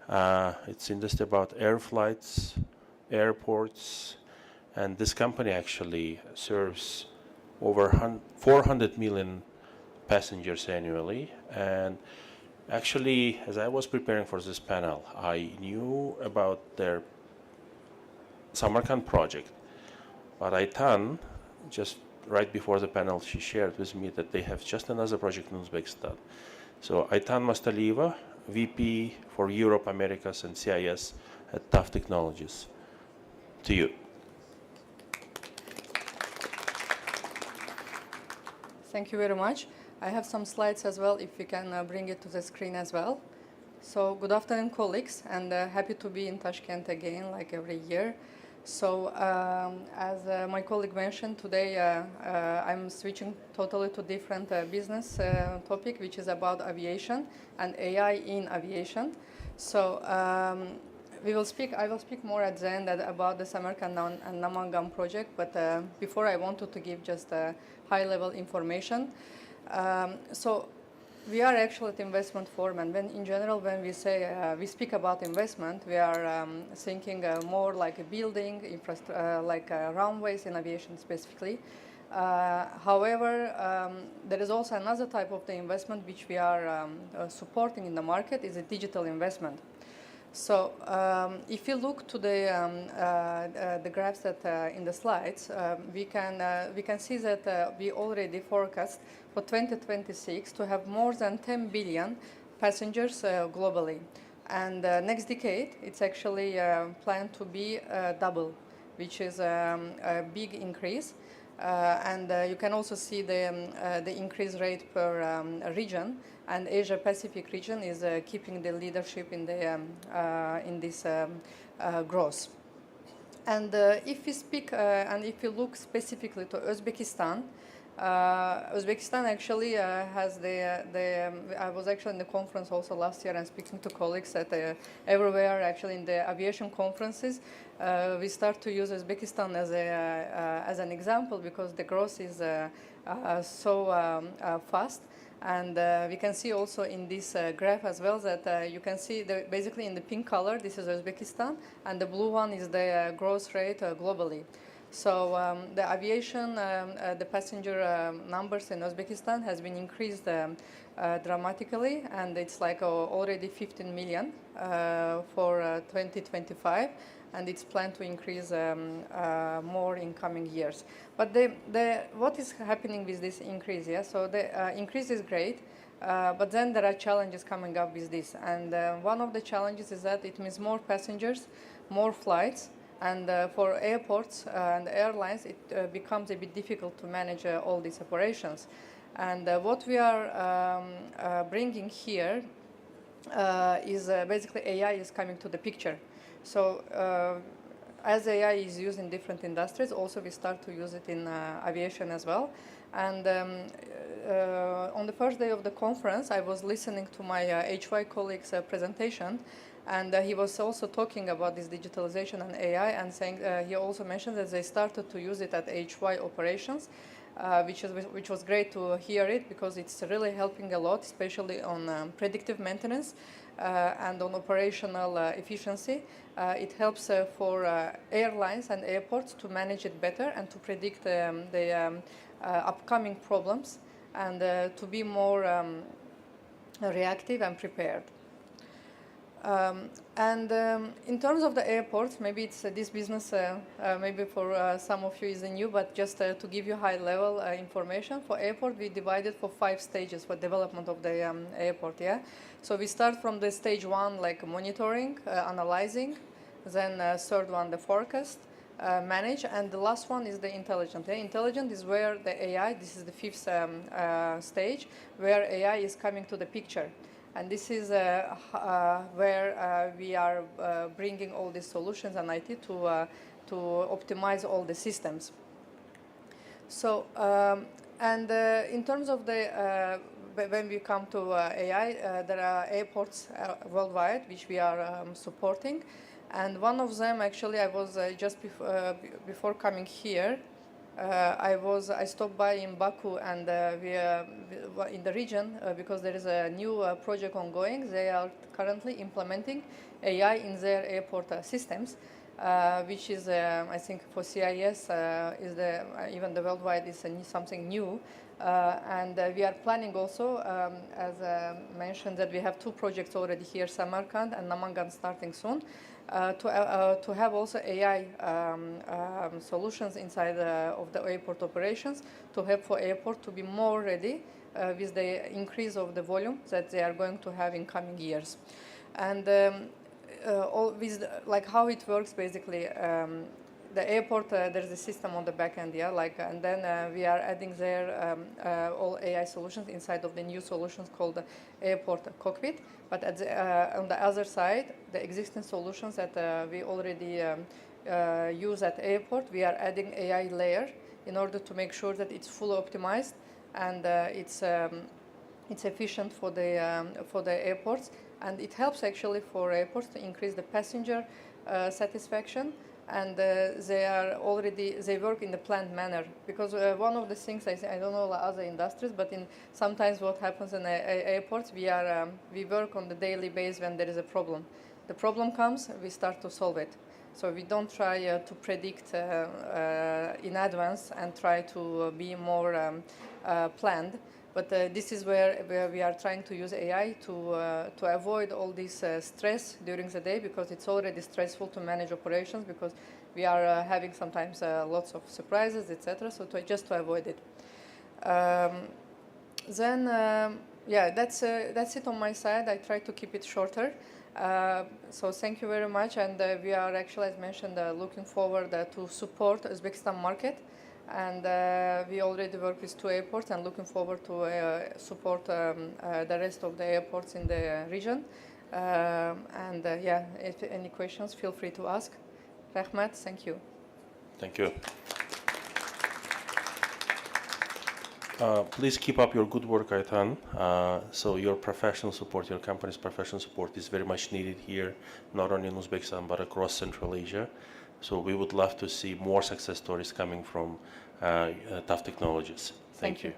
S1: It's industry about air flights, airports, and this company actually serves over 400 million passengers annually. And actually, as I was preparing for this panel, I knew about their Samarkand project, but Aytan, just right before the panel, she shared with me that they have just another project in Uzbekistan. So Aytan Mastalieva, VP for Europe, Americas, and CIS at Tough Technologies. To you.
S6: Thank you very much. I have some slides as well, if we can bring it to the screen as well. So good afternoon, colleagues, and happy to be in Tashkent again, like every year. So as my colleague mentioned, today I'm switching totally to different business topic, which is about aviation and AI in aviation. So I will speak more at the end about the Samarkand and Namangan project, but before I wanted to give just high-level information. So we are actually at investment forum, and in general, when we say we speak about investment, we are thinking more like a building, like runways in aviation specifically. However, there is also another type of the investment which we are supporting in the market is a digital investment. So if you look to the graphs that in the slides, we can see that we already forecast for 2026 to have more than 10 billion passengers globally, and next decade it's actually planned to be double, which is a big increase. And you can also see the increase rate per region, and Asia Pacific region is keeping the leadership in this growth. And if we speak and if you look specifically to Uzbekistan, Uzbekistan actually has I was actually in the conference also last year and speaking to colleagues at everywhere actually in the aviation conferences. We start to use Uzbekistan as an example because the growth is so fast. And we can see also in this graph as well that you can see basically in the pink color, this is Uzbekistan, and the blue one is the growth rate globally. So the aviation, the passenger numbers in Uzbekistan has been increased dramatically, and it's like already 15 million for 2025, and it's planned to increase more in coming years. But what is happening with this increase? Yeah, so the increase is great, but then there are challenges coming up with this, and one of the challenges is that it means more passengers, more flights. And for airports and airlines, it becomes a bit difficult to manage all these operations. And what we are bringing here is basically AI is coming to the picture. So as AI is used in different industries, also we start to use it in aviation as well. And on the first day of the conference, I was listening to my HY colleague's presentation, and he was also talking about this digitalization and AI, and saying he also mentioned that they started to use it at HY operations, which was great to hear it, because it's really helping a lot, especially on predictive maintenance and on operational efficiency. It helps for airlines and airports to manage it better and to predict the upcoming problems, and to be more reactive and prepared. In terms of the airports, maybe it's this business, maybe for some of you is new, but just to give you high-level information, for airport we divided for 5 stages for development of the airport. Yeah, so we start from the stage 1, like monitoring, analyzing, then third one the forecast, manage, and the last one is the intelligent. Yeah? Intelligent is where the AI, this is the 5th stage, where AI is coming to the picture. And this is where we are bringing all these solutions and IT to optimize all the systems. So, in terms of the, when we come to AI, there are airports worldwide which we are supporting. And one of them, actually, I was just before coming here, I stopped by in Baku, and we in the region because there is a new project ongoing. They are currently implementing AI in their airport systems, which is I think for CAEs is even the worldwide is something new. And we are planning also, as mentioned, that we have 2 projects already here, Samarkand and Namangan, starting soon. To have also AI solutions inside of the airport operations, to help for airport to be more ready with the increase of the volume that they are going to have in coming years. And all with like how it works basically. The airport, there's a system on the back end, yeah, like, and then we are adding there all AI solutions inside of the new solutions called the airport cockpit. But at the, on the other side, the existing solutions that we already use at airport, we are adding AI layer in order to make sure that it's fully optimized and it's efficient for the airports, and it helps actually for airports to increase the passenger satisfaction. And they work in the planned manner, because one of the things I don't know other industries, but in sometimes what happens in airports, we work on the daily basis when there is a problem. The problem comes, we start to solve it. So we don't try to predict in advance and try to be more planned. But this is where we are trying to use AI to avoid all this stress during the day, because it's already stressful to manage operations, because we are having sometimes lots of surprises, etc. So just to avoid it. Yeah, that's it on my side. I try to keep it shorter. So thank you very much, and we are actually, as mentioned, looking forward to support Uzbekistan market. And we already work with 2 airports, and looking forward to support the rest of the airports in the region. Yeah, if any questions, feel free to ask. Rahmat, thank you.
S1: Thank you. Please keep up your good work, Aytan. So your professional support, your company's professional support is very much needed here, not only in Uzbekistan, but across Central Asia. So we would love to see more success stories coming from Tough Technologies. Thank you.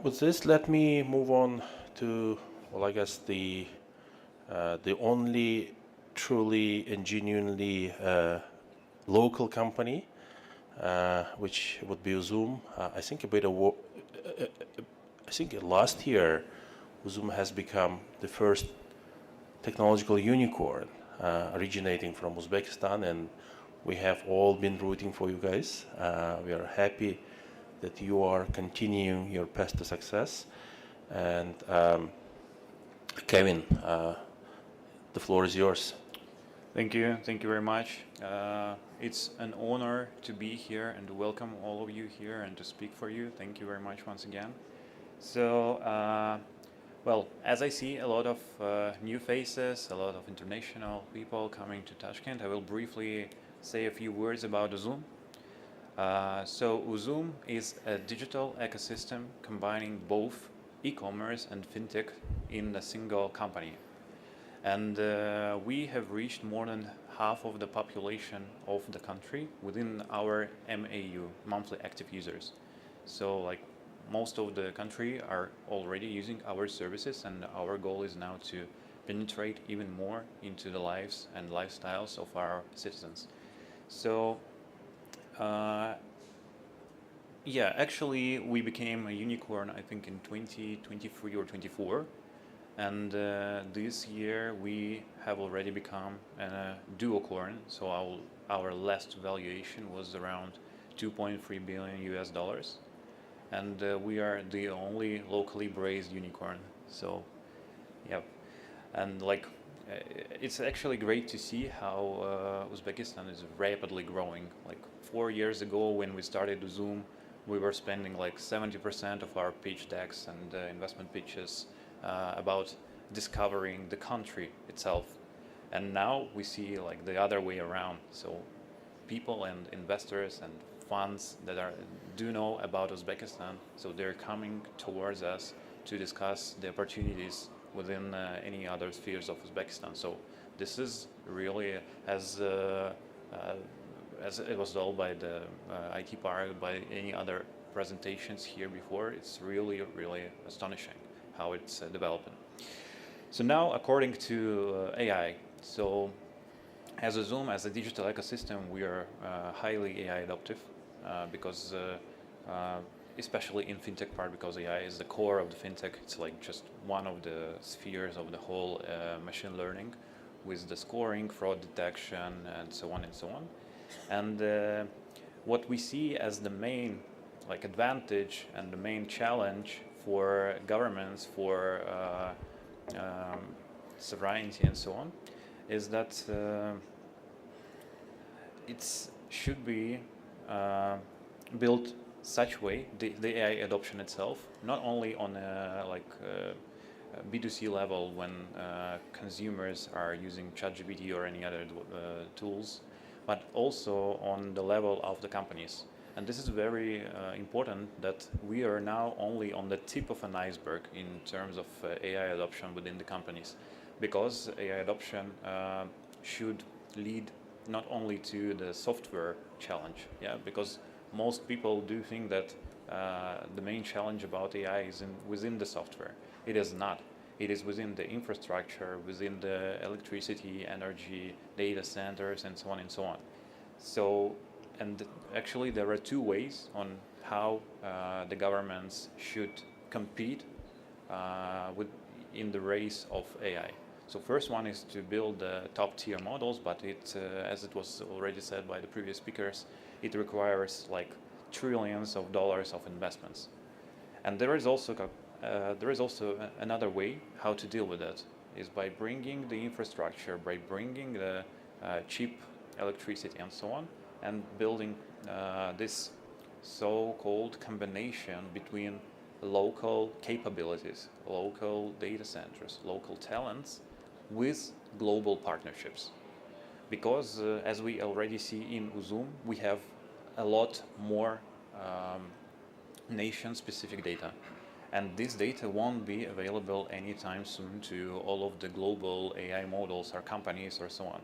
S1: With this, let me move on to, well, I guess the only truly and genuinely local company, which would be Uzum. I think I think last year, Uzum has become the first technological unicorn originating from Uzbekistan, and we have all been rooting for you guys. We are happy that you are continuing your path to success. And Kevin, the floor is yours.
S7: Thank you very much. It's an honor to be here and to welcome all of you here and to speak for you. Thank you very much once again. So, well, as I see a lot of new faces, a lot of international people coming to Tashkent, I will briefly say a few words about Uzum. So Uzum is a digital ecosystem combining both e-commerce and fintech in a single company. And we have reached more than half of the population of the country within our MAU, monthly active users. So like most of the country are already using our services, and our goal is now to penetrate even more into the lives and lifestyles of our citizens. So yeah, actually we became a unicorn, I think, in 2023 or 24. And this year we have already become a duocorn. So our last valuation was around 2.3 billion US dollars. And we are the only locally braised unicorn. So, yeah. And like, it's actually great to see how Uzbekistan is rapidly growing. Like 4 years ago when we started Zoom, we were spending like 70% of our pitch decks and investment pitches about discovering the country itself. And now we see like the other way around. So people and investors and funds that do know about Uzbekistan, so they're coming towards us to discuss the opportunities within any other spheres of Uzbekistan. So this is really, as it was told by the IT Park, by any other presentations here before, it's really, really astonishing how it's developing. So now, according to AI, so as a Zoom, as a digital ecosystem, we are highly AI adaptive because especially in fintech part, because AI is the core of the fintech. It's like just one of the spheres of the whole machine learning, with the scoring, fraud detection, and so on and so on. And what we see as the main like advantage and the main challenge for governments, for sovereignty and so on, is that it should be built such way, the AI adoption itself, not only on a B2C level when consumers are using ChatGPT or any other tools, but also on the level of the companies. And this is very important, that we are now only on the tip of an iceberg in terms of AI adoption within the companies, because AI adoption should lead not only to the software challenge, yeah, because most people do think that the main challenge about AI is within the software. It is not. It is within the infrastructure, within the electricity, energy, data centers, and so on and so on. So, and actually there are two ways on how the governments should compete in the race of AI. So first one is to build the top tier models, but it, as it was already said by the previous speakers, it requires like trillions of dollars of investments. And there is also another way how to deal with that, is by bringing the infrastructure, by bringing the cheap electricity and so on, and building this so-called combination between local capabilities, local data centers, local talents, with global partnerships. Because as we already see in Uzum, we have a lot more nation-specific data. And this data won't be available anytime soon to all of the global AI models or companies or so on.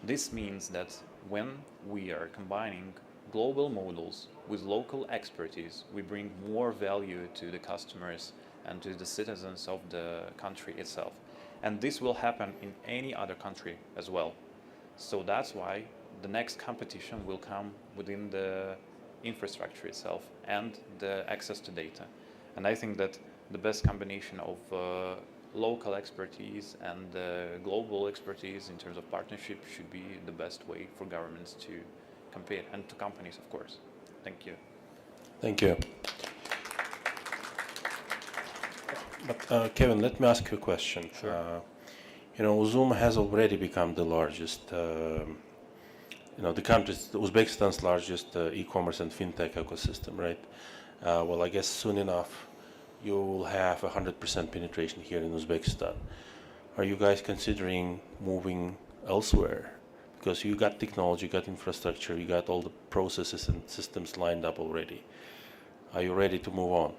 S7: This means that when we are combining global models with local expertise, we bring more value to the customers and to the citizens of the country itself. And this will happen in any other country as well. So that's why the next competition will come within the infrastructure itself and the access to data. And I think that the best combination of local expertise and global expertise in terms of partnership should be the best way for governments to compete, and to companies, of course. Thank you.
S1: Thank you. But Kevin, let me ask you a question.
S7: Sure.
S1: Uzum has already become the largest, the country's, Uzbekistan's largest e-commerce and fintech ecosystem, right? Well, I guess soon enough you will have 100% penetration here in Uzbekistan. Are you guys considering moving elsewhere? because you got technology, you got infrastructure, you got all the processes and systems lined up already. Are you ready to move on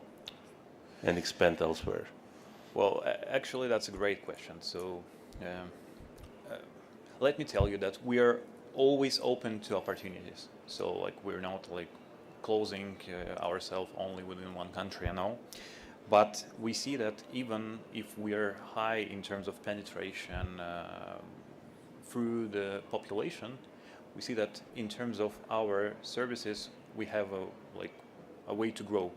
S1: and expand elsewhere?
S7: Well, actually, that's a great question. So, let me tell you that we are always open to opportunities. So, like, we're not like closing ourselves only within one country and all. But we see that even if we are high in terms of penetration through the population, we see that in terms of our services, we have a way to grow,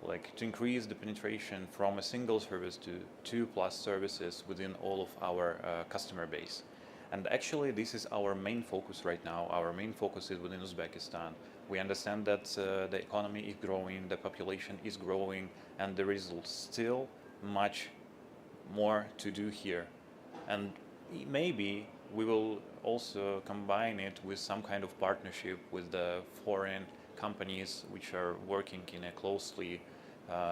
S7: like to increase the penetration from a single service to 2+ services within all of our customer base. And actually, this is our main focus right now. Our main focus is within Uzbekistan. We understand that the economy is growing, the population is growing, and there is still much more to do here. And maybe we will also combine it with some kind of partnership with the foreign companies which are working in a closely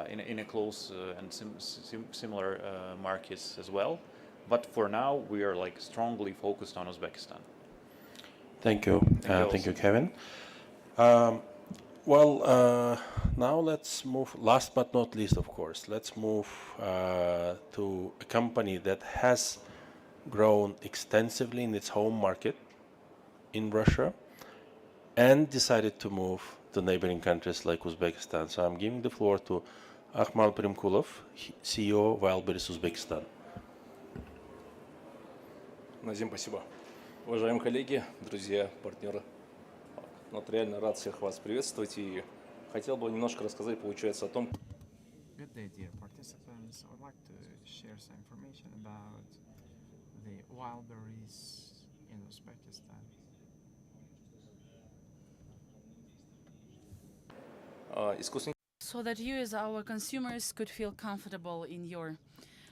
S7: in a close and similar markets as well. But for now, we are like strongly focused on Uzbekistan.
S1: Thank you. Thank you, Kevin. Now let's move, last but not least, of course, let's move to a company that has grown extensively in its home market in Russia and decided to move to neighboring countries like Uzbekistan. So I'm giving the floor to Akhmal Primkulov, CEO of Wildberries Uzbekistan.
S8: Назим, спасибо. Уважаемые коллеги, друзья, партнеры, вот реально рад всех вас приветствовать и хотел бы немножко рассказать, получается, о том.
S9: Good day, dear participants. I would like to share some information about the wildberries in Uzbekistan.
S8: Искусственный
S10: So that you as our consumers could feel comfortable in your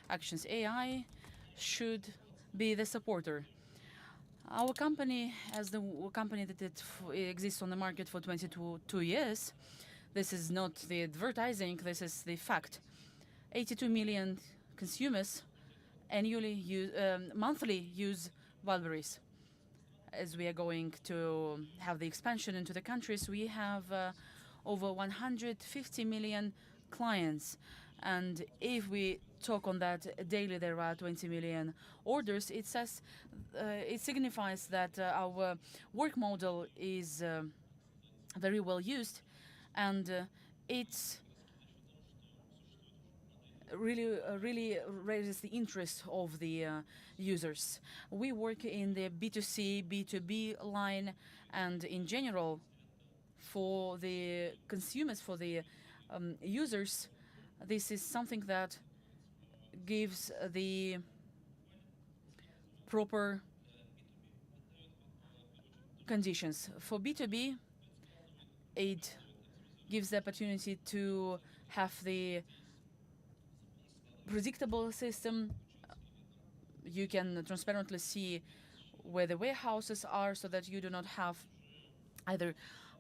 S10: actions. AI should be the supporter. Our company, as the company that exists on the market for 22 years, this is not the advertising, this is the fact. 82 million consumers annually monthly use wildberries. As we are going to have the expansion into the countries, we have over 150 million clients. And if we talk on that daily, there are 20 million orders. It signifies that our work model is very well used, and it's really raises the interest of the users. We work in the B2C, B2B line, and in general, for the consumers, for the users, this is something that gives the proper conditions. For B2B, it gives the opportunity to have the predictable system. You can transparently see where the warehouses are so that you do not have either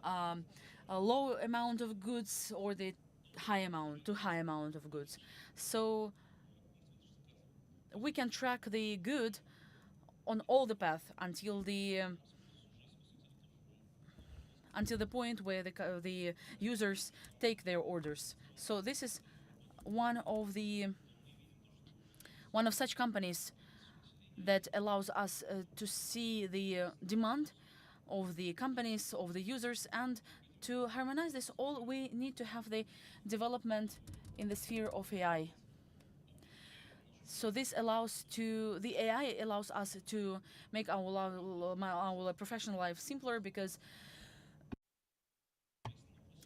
S10: a low amount of goods or the too high amount of goods. So we can track the good on all the path until the point where the users take their orders. So this is one of such companies that allows us to see the demand of the companies, of the users, and to harmonize this all, we need to have the development in the sphere of AI. So this the AI allows us to make our professional life simpler, because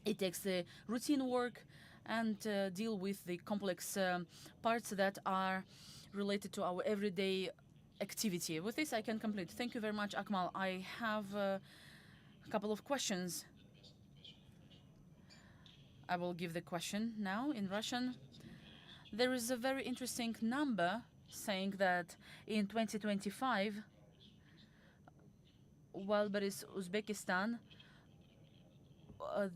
S10: it takes the routine work and deal with the complex parts that are related to our everyday activity. With this, I can complete. Thank you very much, Akmal. I have a couple of questions. I will give the question now in Russian. There is a very interesting number saying that in 2025, Wildberries Uzbekistan,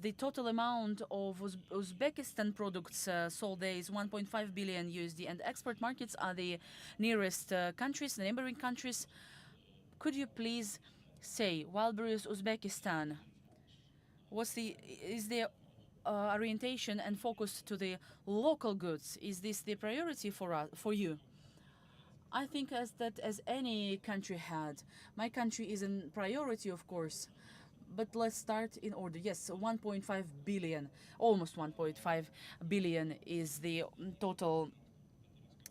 S10: the total amount of Uzbekistan products sold there is 1.5 billion USD, and export markets are the nearest countries, the neighboring countries. Could you please say Wildberries Uzbekistan? Is the orientation and focus to the local goods? Is this the priority for you? I think as any country had. My country is a priority, of course. But let's start in order. Yes, 1.5 billion, almost 1.5 billion is the total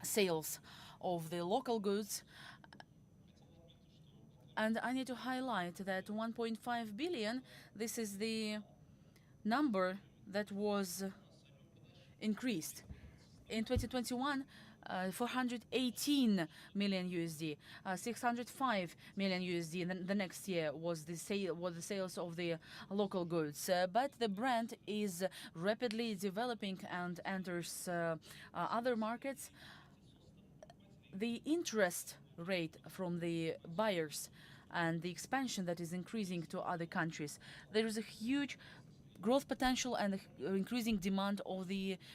S10: sales of the local goods. And I need to highlight that 1.5 billion, this is the number that was increased. In 2021, 418 million USD, 605 million USD. And the next year was the sales of the local goods. But the brand is rapidly developing and enters other markets. The interest rate from the buyers and the expansion that is increasing to other countries. There is a huge growth potential and increasing demand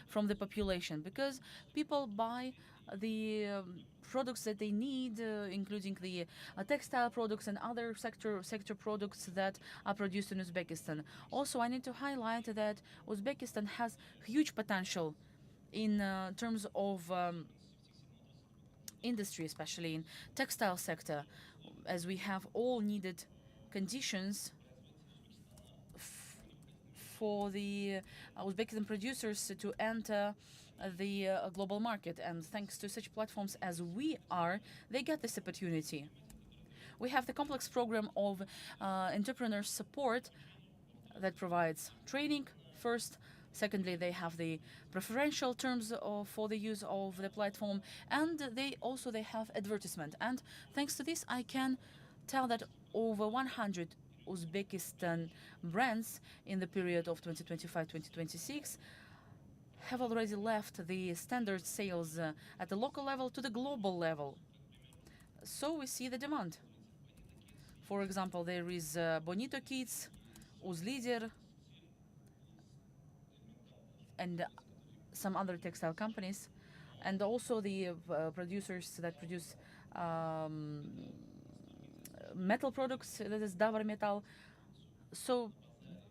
S10: from the population, because people buy the products that they need, including the textile products and other sector products that are produced in Uzbekistan. Also, I need to highlight that Uzbekistan has huge potential in terms of industry, especially in textile sector, as we have all needed conditions for the Uzbekistan producers to enter the global market. And thanks to such platforms as we are, they get this opportunity. We have the complex program of entrepreneur support that provides training first. Secondly, they have the preferential terms for the use of the platform, and they have advertisement. And thanks to this, I can tell that over 100 Uzbekistan brands in the period of 2025-2026 have already left the standard sales at the local level to the global level. So we see the demand. For example, there is Bonito Kids, Uzlider, and some other textile companies, and also the producers that produce metal products, that is Davar Metal. So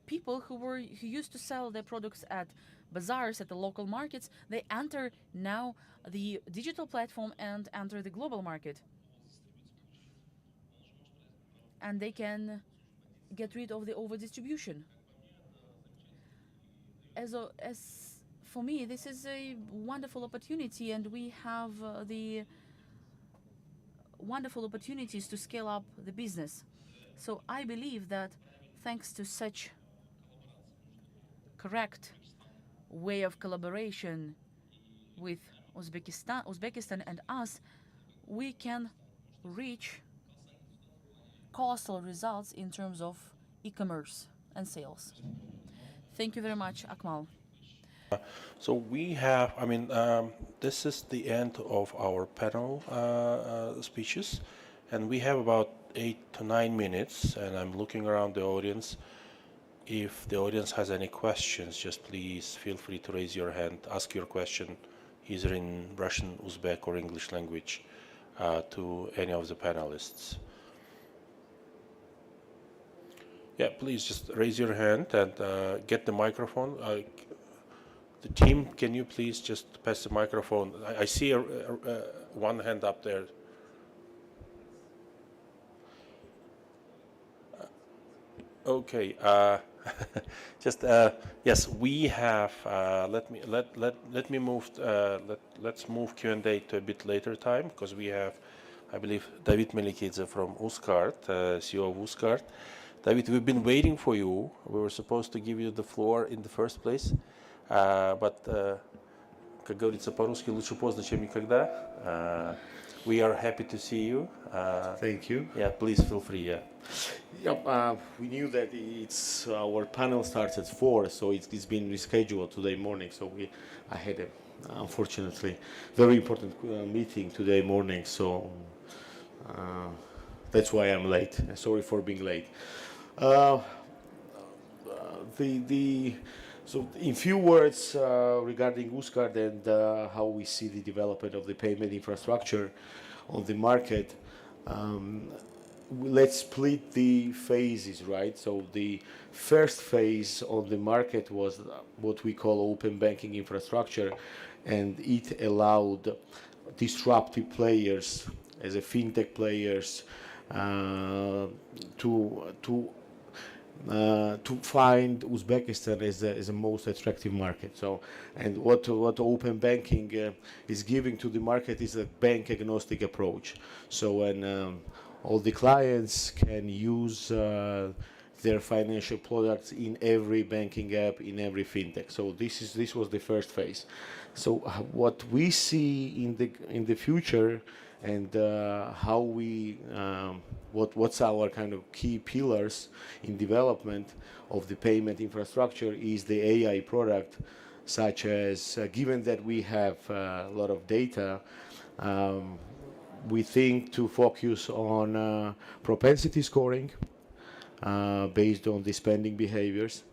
S10: people who used to sell their products at bazaars, at the local markets, they enter now the digital platform and enter the global market. And they can get rid of the overdistribution. As for me, this is a wonderful opportunity, and we have the wonderful opportunities to scale up the business. So I believe that thanks to such correct way of collaboration with Uzbekistan and us, we can reach colossal results in terms of e-commerce and sales. Thank you very much, Akmal.
S1: So we have, this is the end of our panel speeches, and we have about 8 to 9 minutes, and I'm looking around the audience. If the audience has any questions, just please feel free to raise your hand, ask your question either in Russian, Uzbek, or English language to any of the panelists. Yeah, please just raise your hand and get the microphone. The team, can you please just pass the microphone? I see one hand up there. Okay. Just yes, we have. Let's move Q&A to a bit later time, because we have, I believe, David Melikidze from Uzcard, CEO of Uzcard. David, we've been waiting for you. We were supposed to give you the floor in the first place, but, как говорится по-русски, лучше поздно, чем никогда. We are happy to see you.
S11: Thank you.
S1: Yeah, please feel free. Yeah.
S11: Yeah, we knew that our panel starts at 4, so it's been rescheduled today morning. So I had a, unfortunately, very important meeting today morning. So that's why I'm late. Sorry for being late. So in few words regarding Uzcard and how we see the development of the payment infrastructure on the market, let's split the phases, right? So the first phase on the market was what we call open banking infrastructure, and it allowed disruptive players as a fintech players to find Uzbekistan as a most attractive market. So, and what open banking is giving to the market is a bank agnostic approach. So when all the clients can use their financial products in every banking app, in every fintech. So this was the first phase. So what we see in the future, and how we what's our kind of key pillars in development of the payment infrastructure is the AI product, such as given that we have a lot of data, we think to focus on propensity scoring based on the spending behaviors.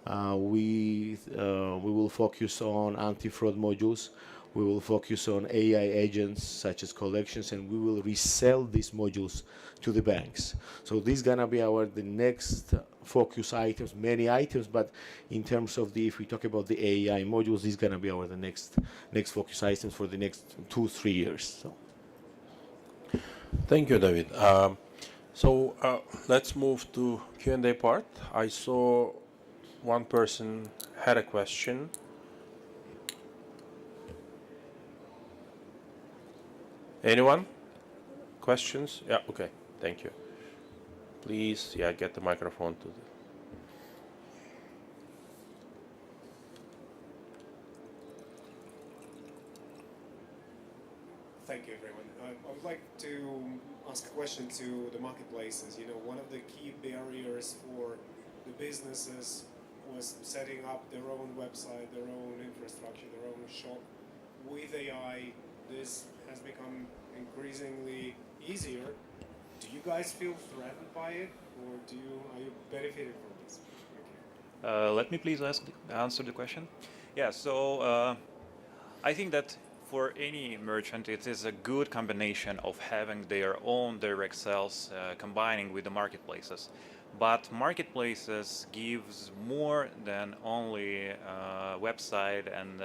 S11: We will focus on anti-fraud modules. We will focus on AI agents such as collections, and we will resell these modules to the banks. So this is gonna be the next focus items, many items, but in terms of if we talk about the AI modules, this is gonna be the next focus items for the next 2-3 years. So.
S1: Thank you, David. Let's move to Q&A part. I saw one person had a question. Anyone? Questions? Yeah, okay. Thank you. Please, get the microphone to the...
S12: Thank you, everyone. I would like to ask a question to the marketplaces. You know, one of the key barriers for the businesses was setting up their own website, their own infrastructure, their own shop. With AI, this has become increasingly easier. Do you guys feel threatened by it, or are you benefiting from this?
S7: Let me please answer the question. Yeah, so I think that for any merchant, it is a good combination of having their own direct sales combining with the marketplaces. But marketplaces gives more than only website and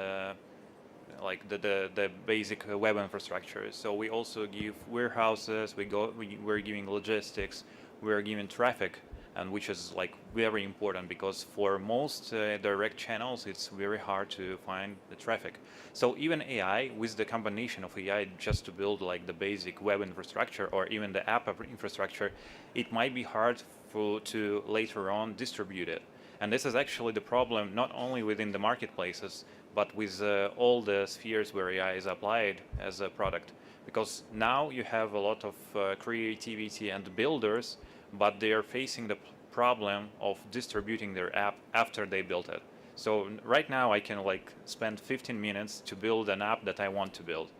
S7: like the basic web infrastructure. So we also give warehouses. We're giving logistics. We're giving traffic, and which is like very important because for most direct channels, it's very hard to find the traffic. So even AI, with the combination of AI just to build like the basic web infrastructure or even the app infrastructure, it might be hard to later on distribute it. And this is actually the problem not only within the marketplaces, but with all the spheres where AI is applied as a product. Because now you have a lot of creativity and builders, but they are facing the problem of distributing their app after they built it. So right now I can like spend 15 minutes to build an app that I want to build.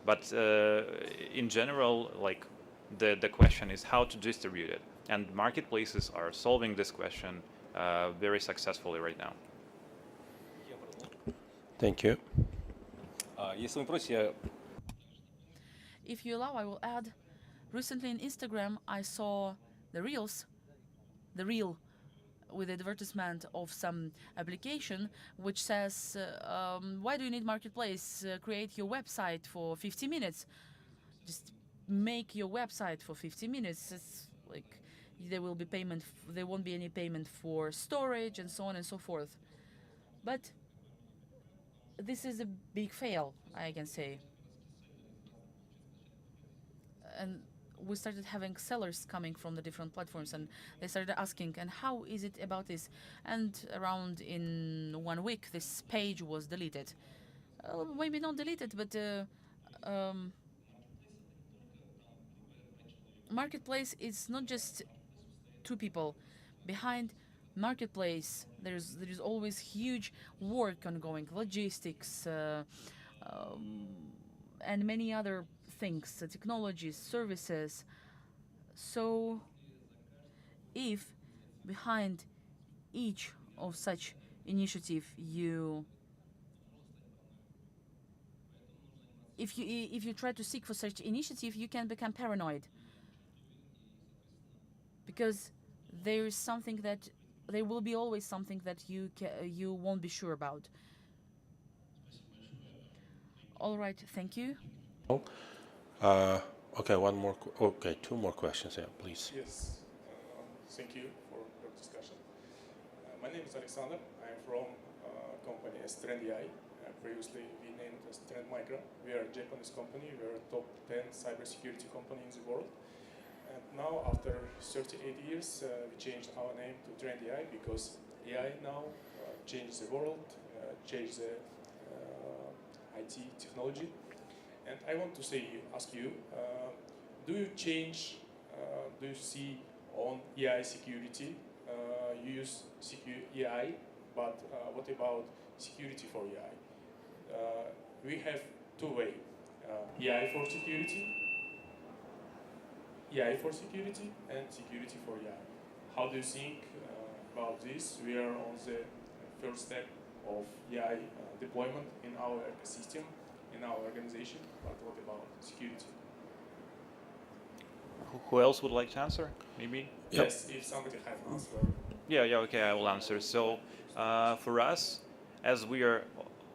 S7: But in general, like the question is how to distribute it. And marketplaces are solving this question very successfully right now.
S1: Thank you.
S10: If you allow, I will add, recently on Instagram, I saw the reel with advertisement of some application which says, why do you need marketplace? Create your website for 50 minutes. Just make your website for 50 minutes. It's like there will be payment, there won't be any payment for storage and so on and so forth. But this is a big fail, I can say. And we started having sellers coming from the different platforms, and they started asking, and how is it about this? And around in 1 week, this page was deleted. Maybe not deleted, but marketplace is not just two people. Behind marketplace, there's always huge work ongoing, logistics, and many other things, technologies, services. So if behind each of such initiative if you try to seek for such initiative, you can become paranoid. because there is something that there will be always something that you won't be sure about. All right, thank you.
S1: Okay, one more. Okay, two more questions. Yeah, please.
S13: Yes, thank you for your discussion. My name is Alexander. I'm from company as TrendAI. Previously, we named as Trend Micro. We are a Japanese company. We are a top 10 cybersecurity company in the world. And now, after 38 years, we changed our name to TrendAI because AI now changes the world, changes the IT technology. And I want to ask you, do you do you see on AI security? You use AI, but what about security for AI? We have two ways, AI for security and security for AI. How do you think about this? We are on the first step of AI deployment in our ecosystem, in our organization, but what about security?
S7: Who else would like to answer? Maybe?
S13: Yes, if somebody has an answer.
S7: Yeah, okay, I will answer. So for us, as we are,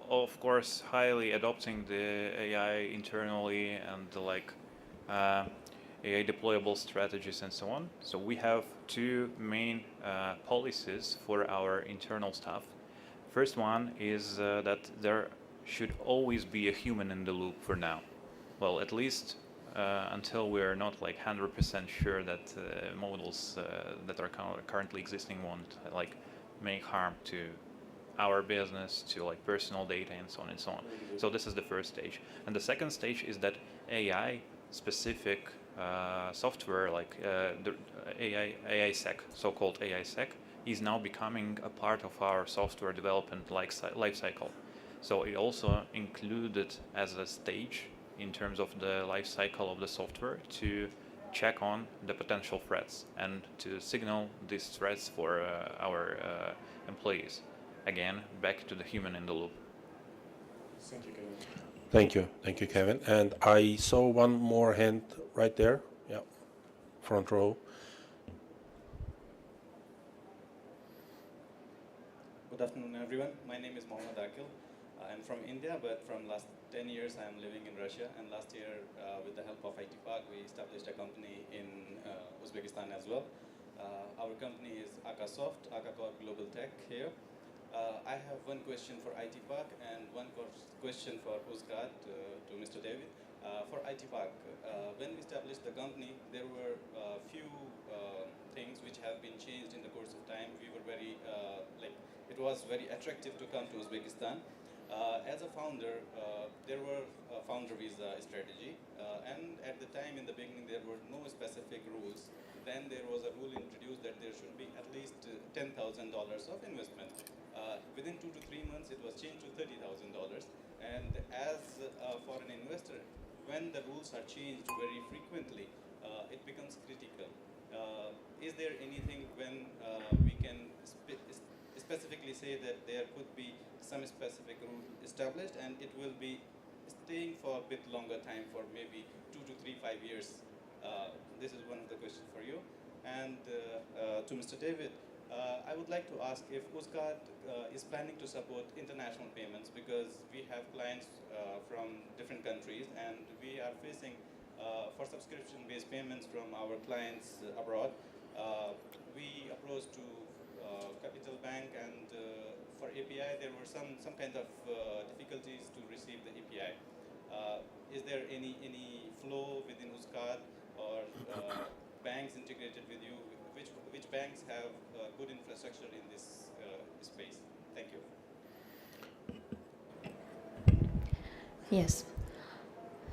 S7: of course, highly adopting the AI internally and AI deployable strategies and so on. So we have two main policies for our internal staff. First one is that there should always be a human in the loop for now. Well, at least until we're not 100% sure that models that are currently existing won't make harm to our business, to personal data and so on and so on. So this is the first stage. And the second stage is that AI specific software the AISec, so-called AISec, is now becoming a part of our software development life cycle. So it also included as a stage in terms of the life cycle of the software to check on the potential threats and to signal these threats for our employees. Again, back to the human in the loop.
S13: Thank you, Kevin.
S1: Thank you, Kevin. And I saw one more hand right there. Yeah, front row.
S14: Good afternoon, everyone. My name is Mohammad Akil. I'm from India, but from last 10 years I'm living in Russia. And last year, with the help of IT Park, we established a company in Uzbekistan as well. Our company is Akasoft, Akacorp Global Tech here. I have one question for IT Park and one question for Uzgad to Mr. David. For IT Park, when we established the company, there were a few things which have been changed in the course of time. We were very, it was very attractive to come to Uzbekistan. As a founder, there were a founder visa strategy, and at the time in the beginning there were no specific rules. Then there was a rule introduced that there should be at least $10,000 of investment. Within 2 to 3 months it was changed to $30,000, and as for an investor, when the rules are changed very frequently, it becomes critical. Is there anything when we can specifically say that there could be some specific rule established and it will be staying for a bit longer time, for maybe 2 to 5 years? This is one of the questions for you. And to Mr. David, I would like to ask if Uzgad is planning to support international payments, because we have clients from different countries and we are facing for subscription-based payments from our clients abroad. We approached to Capital Bank, and for API there were some kind of difficulties to receive the API. Is there any flow within Uzgad or banks integrated with you? Which banks have good infrastructure in this space? Thank you.
S4: Yes.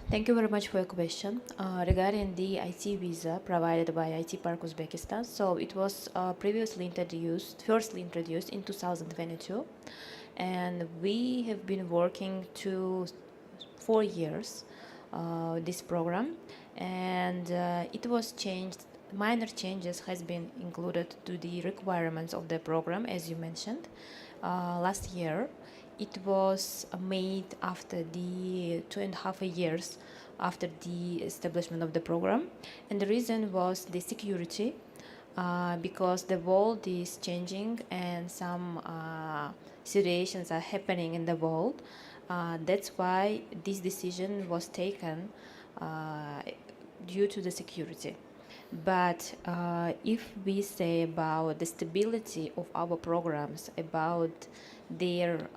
S4: Thank you very much for your question. Regarding the IT visa provided by IT Park Uzbekistan, so it was firstly introduced in 2022, and we have been working 4 years this program, and it was changed. Minor changes has been included to the requirements of the program, as you mentioned. Last year, it was made after the 2.5 years after the establishment of the program, and the reason was the security. because the world is changing and some situations are happening in the world. That's why this decision was taken due to the security. But if we say about the stability of our programs, about their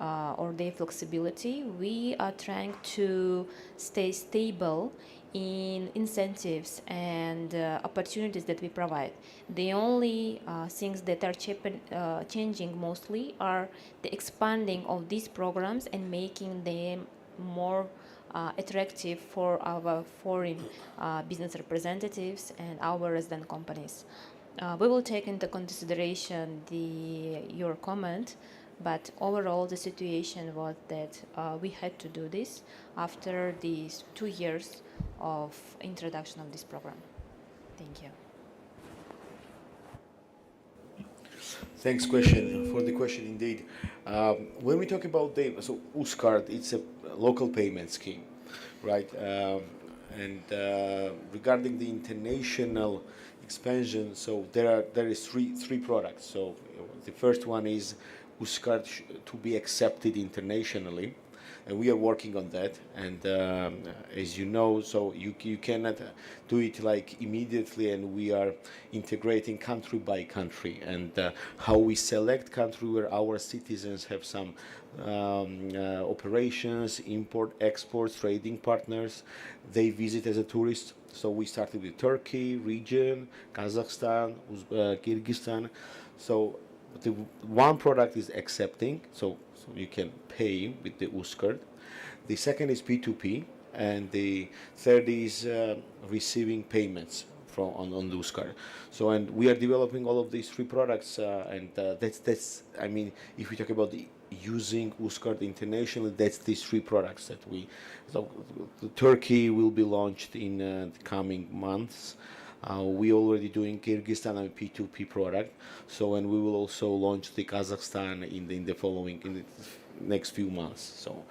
S4: flexibility, we are trying to stay stable in incentives and opportunities that we provide. The only things that are changing mostly are the expanding of these programs and making them more attractive for our foreign business representatives and our resident companies. We will take into consideration your comment, but overall the situation was that we had to do this after these 2 years of introduction of this program. Thank you.
S11: Thanks for the question indeed. When we talk about so USCARD, it's a local payment scheme, right? And regarding the international expansion, so there is three products. So the first one is USCARD to be accepted internationally, and we are working on that. And as you know, so you cannot do it like immediately, and we are integrating country by country. And how we select country where our citizens have some operations, import, export, trading partners, they visit as a tourist. So we started with Turkey region, Kazakhstan, Kyrgyzstan. So the one product is accepting, so you can pay with the USCARD. The second is P2P, and the third is receiving payments on the USCARD. So, and we are developing all of these three products, and that's I mean, if we talk about using USCARD internationally, that's these three products that we. So, Turkey will be launched in the coming months. We already doing Kyrgyzstan and P2P product. So, and we will also launch the Kazakhstan in the next few months. So,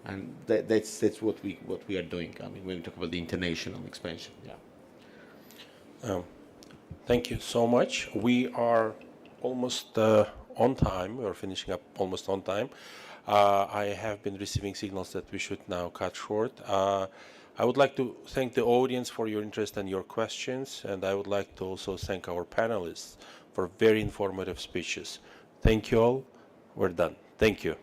S11: and that's what we are doing. I mean, when we talk about the international expansion, yeah.
S1: Thank you so much. We are almost on time. We are finishing up almost on time. I have been receiving signals that we should now cut short. I would like to thank the audience for your interest and your questions, and I would like to also thank our panelists for very informative speeches. Thank you all. We're done. Thank you.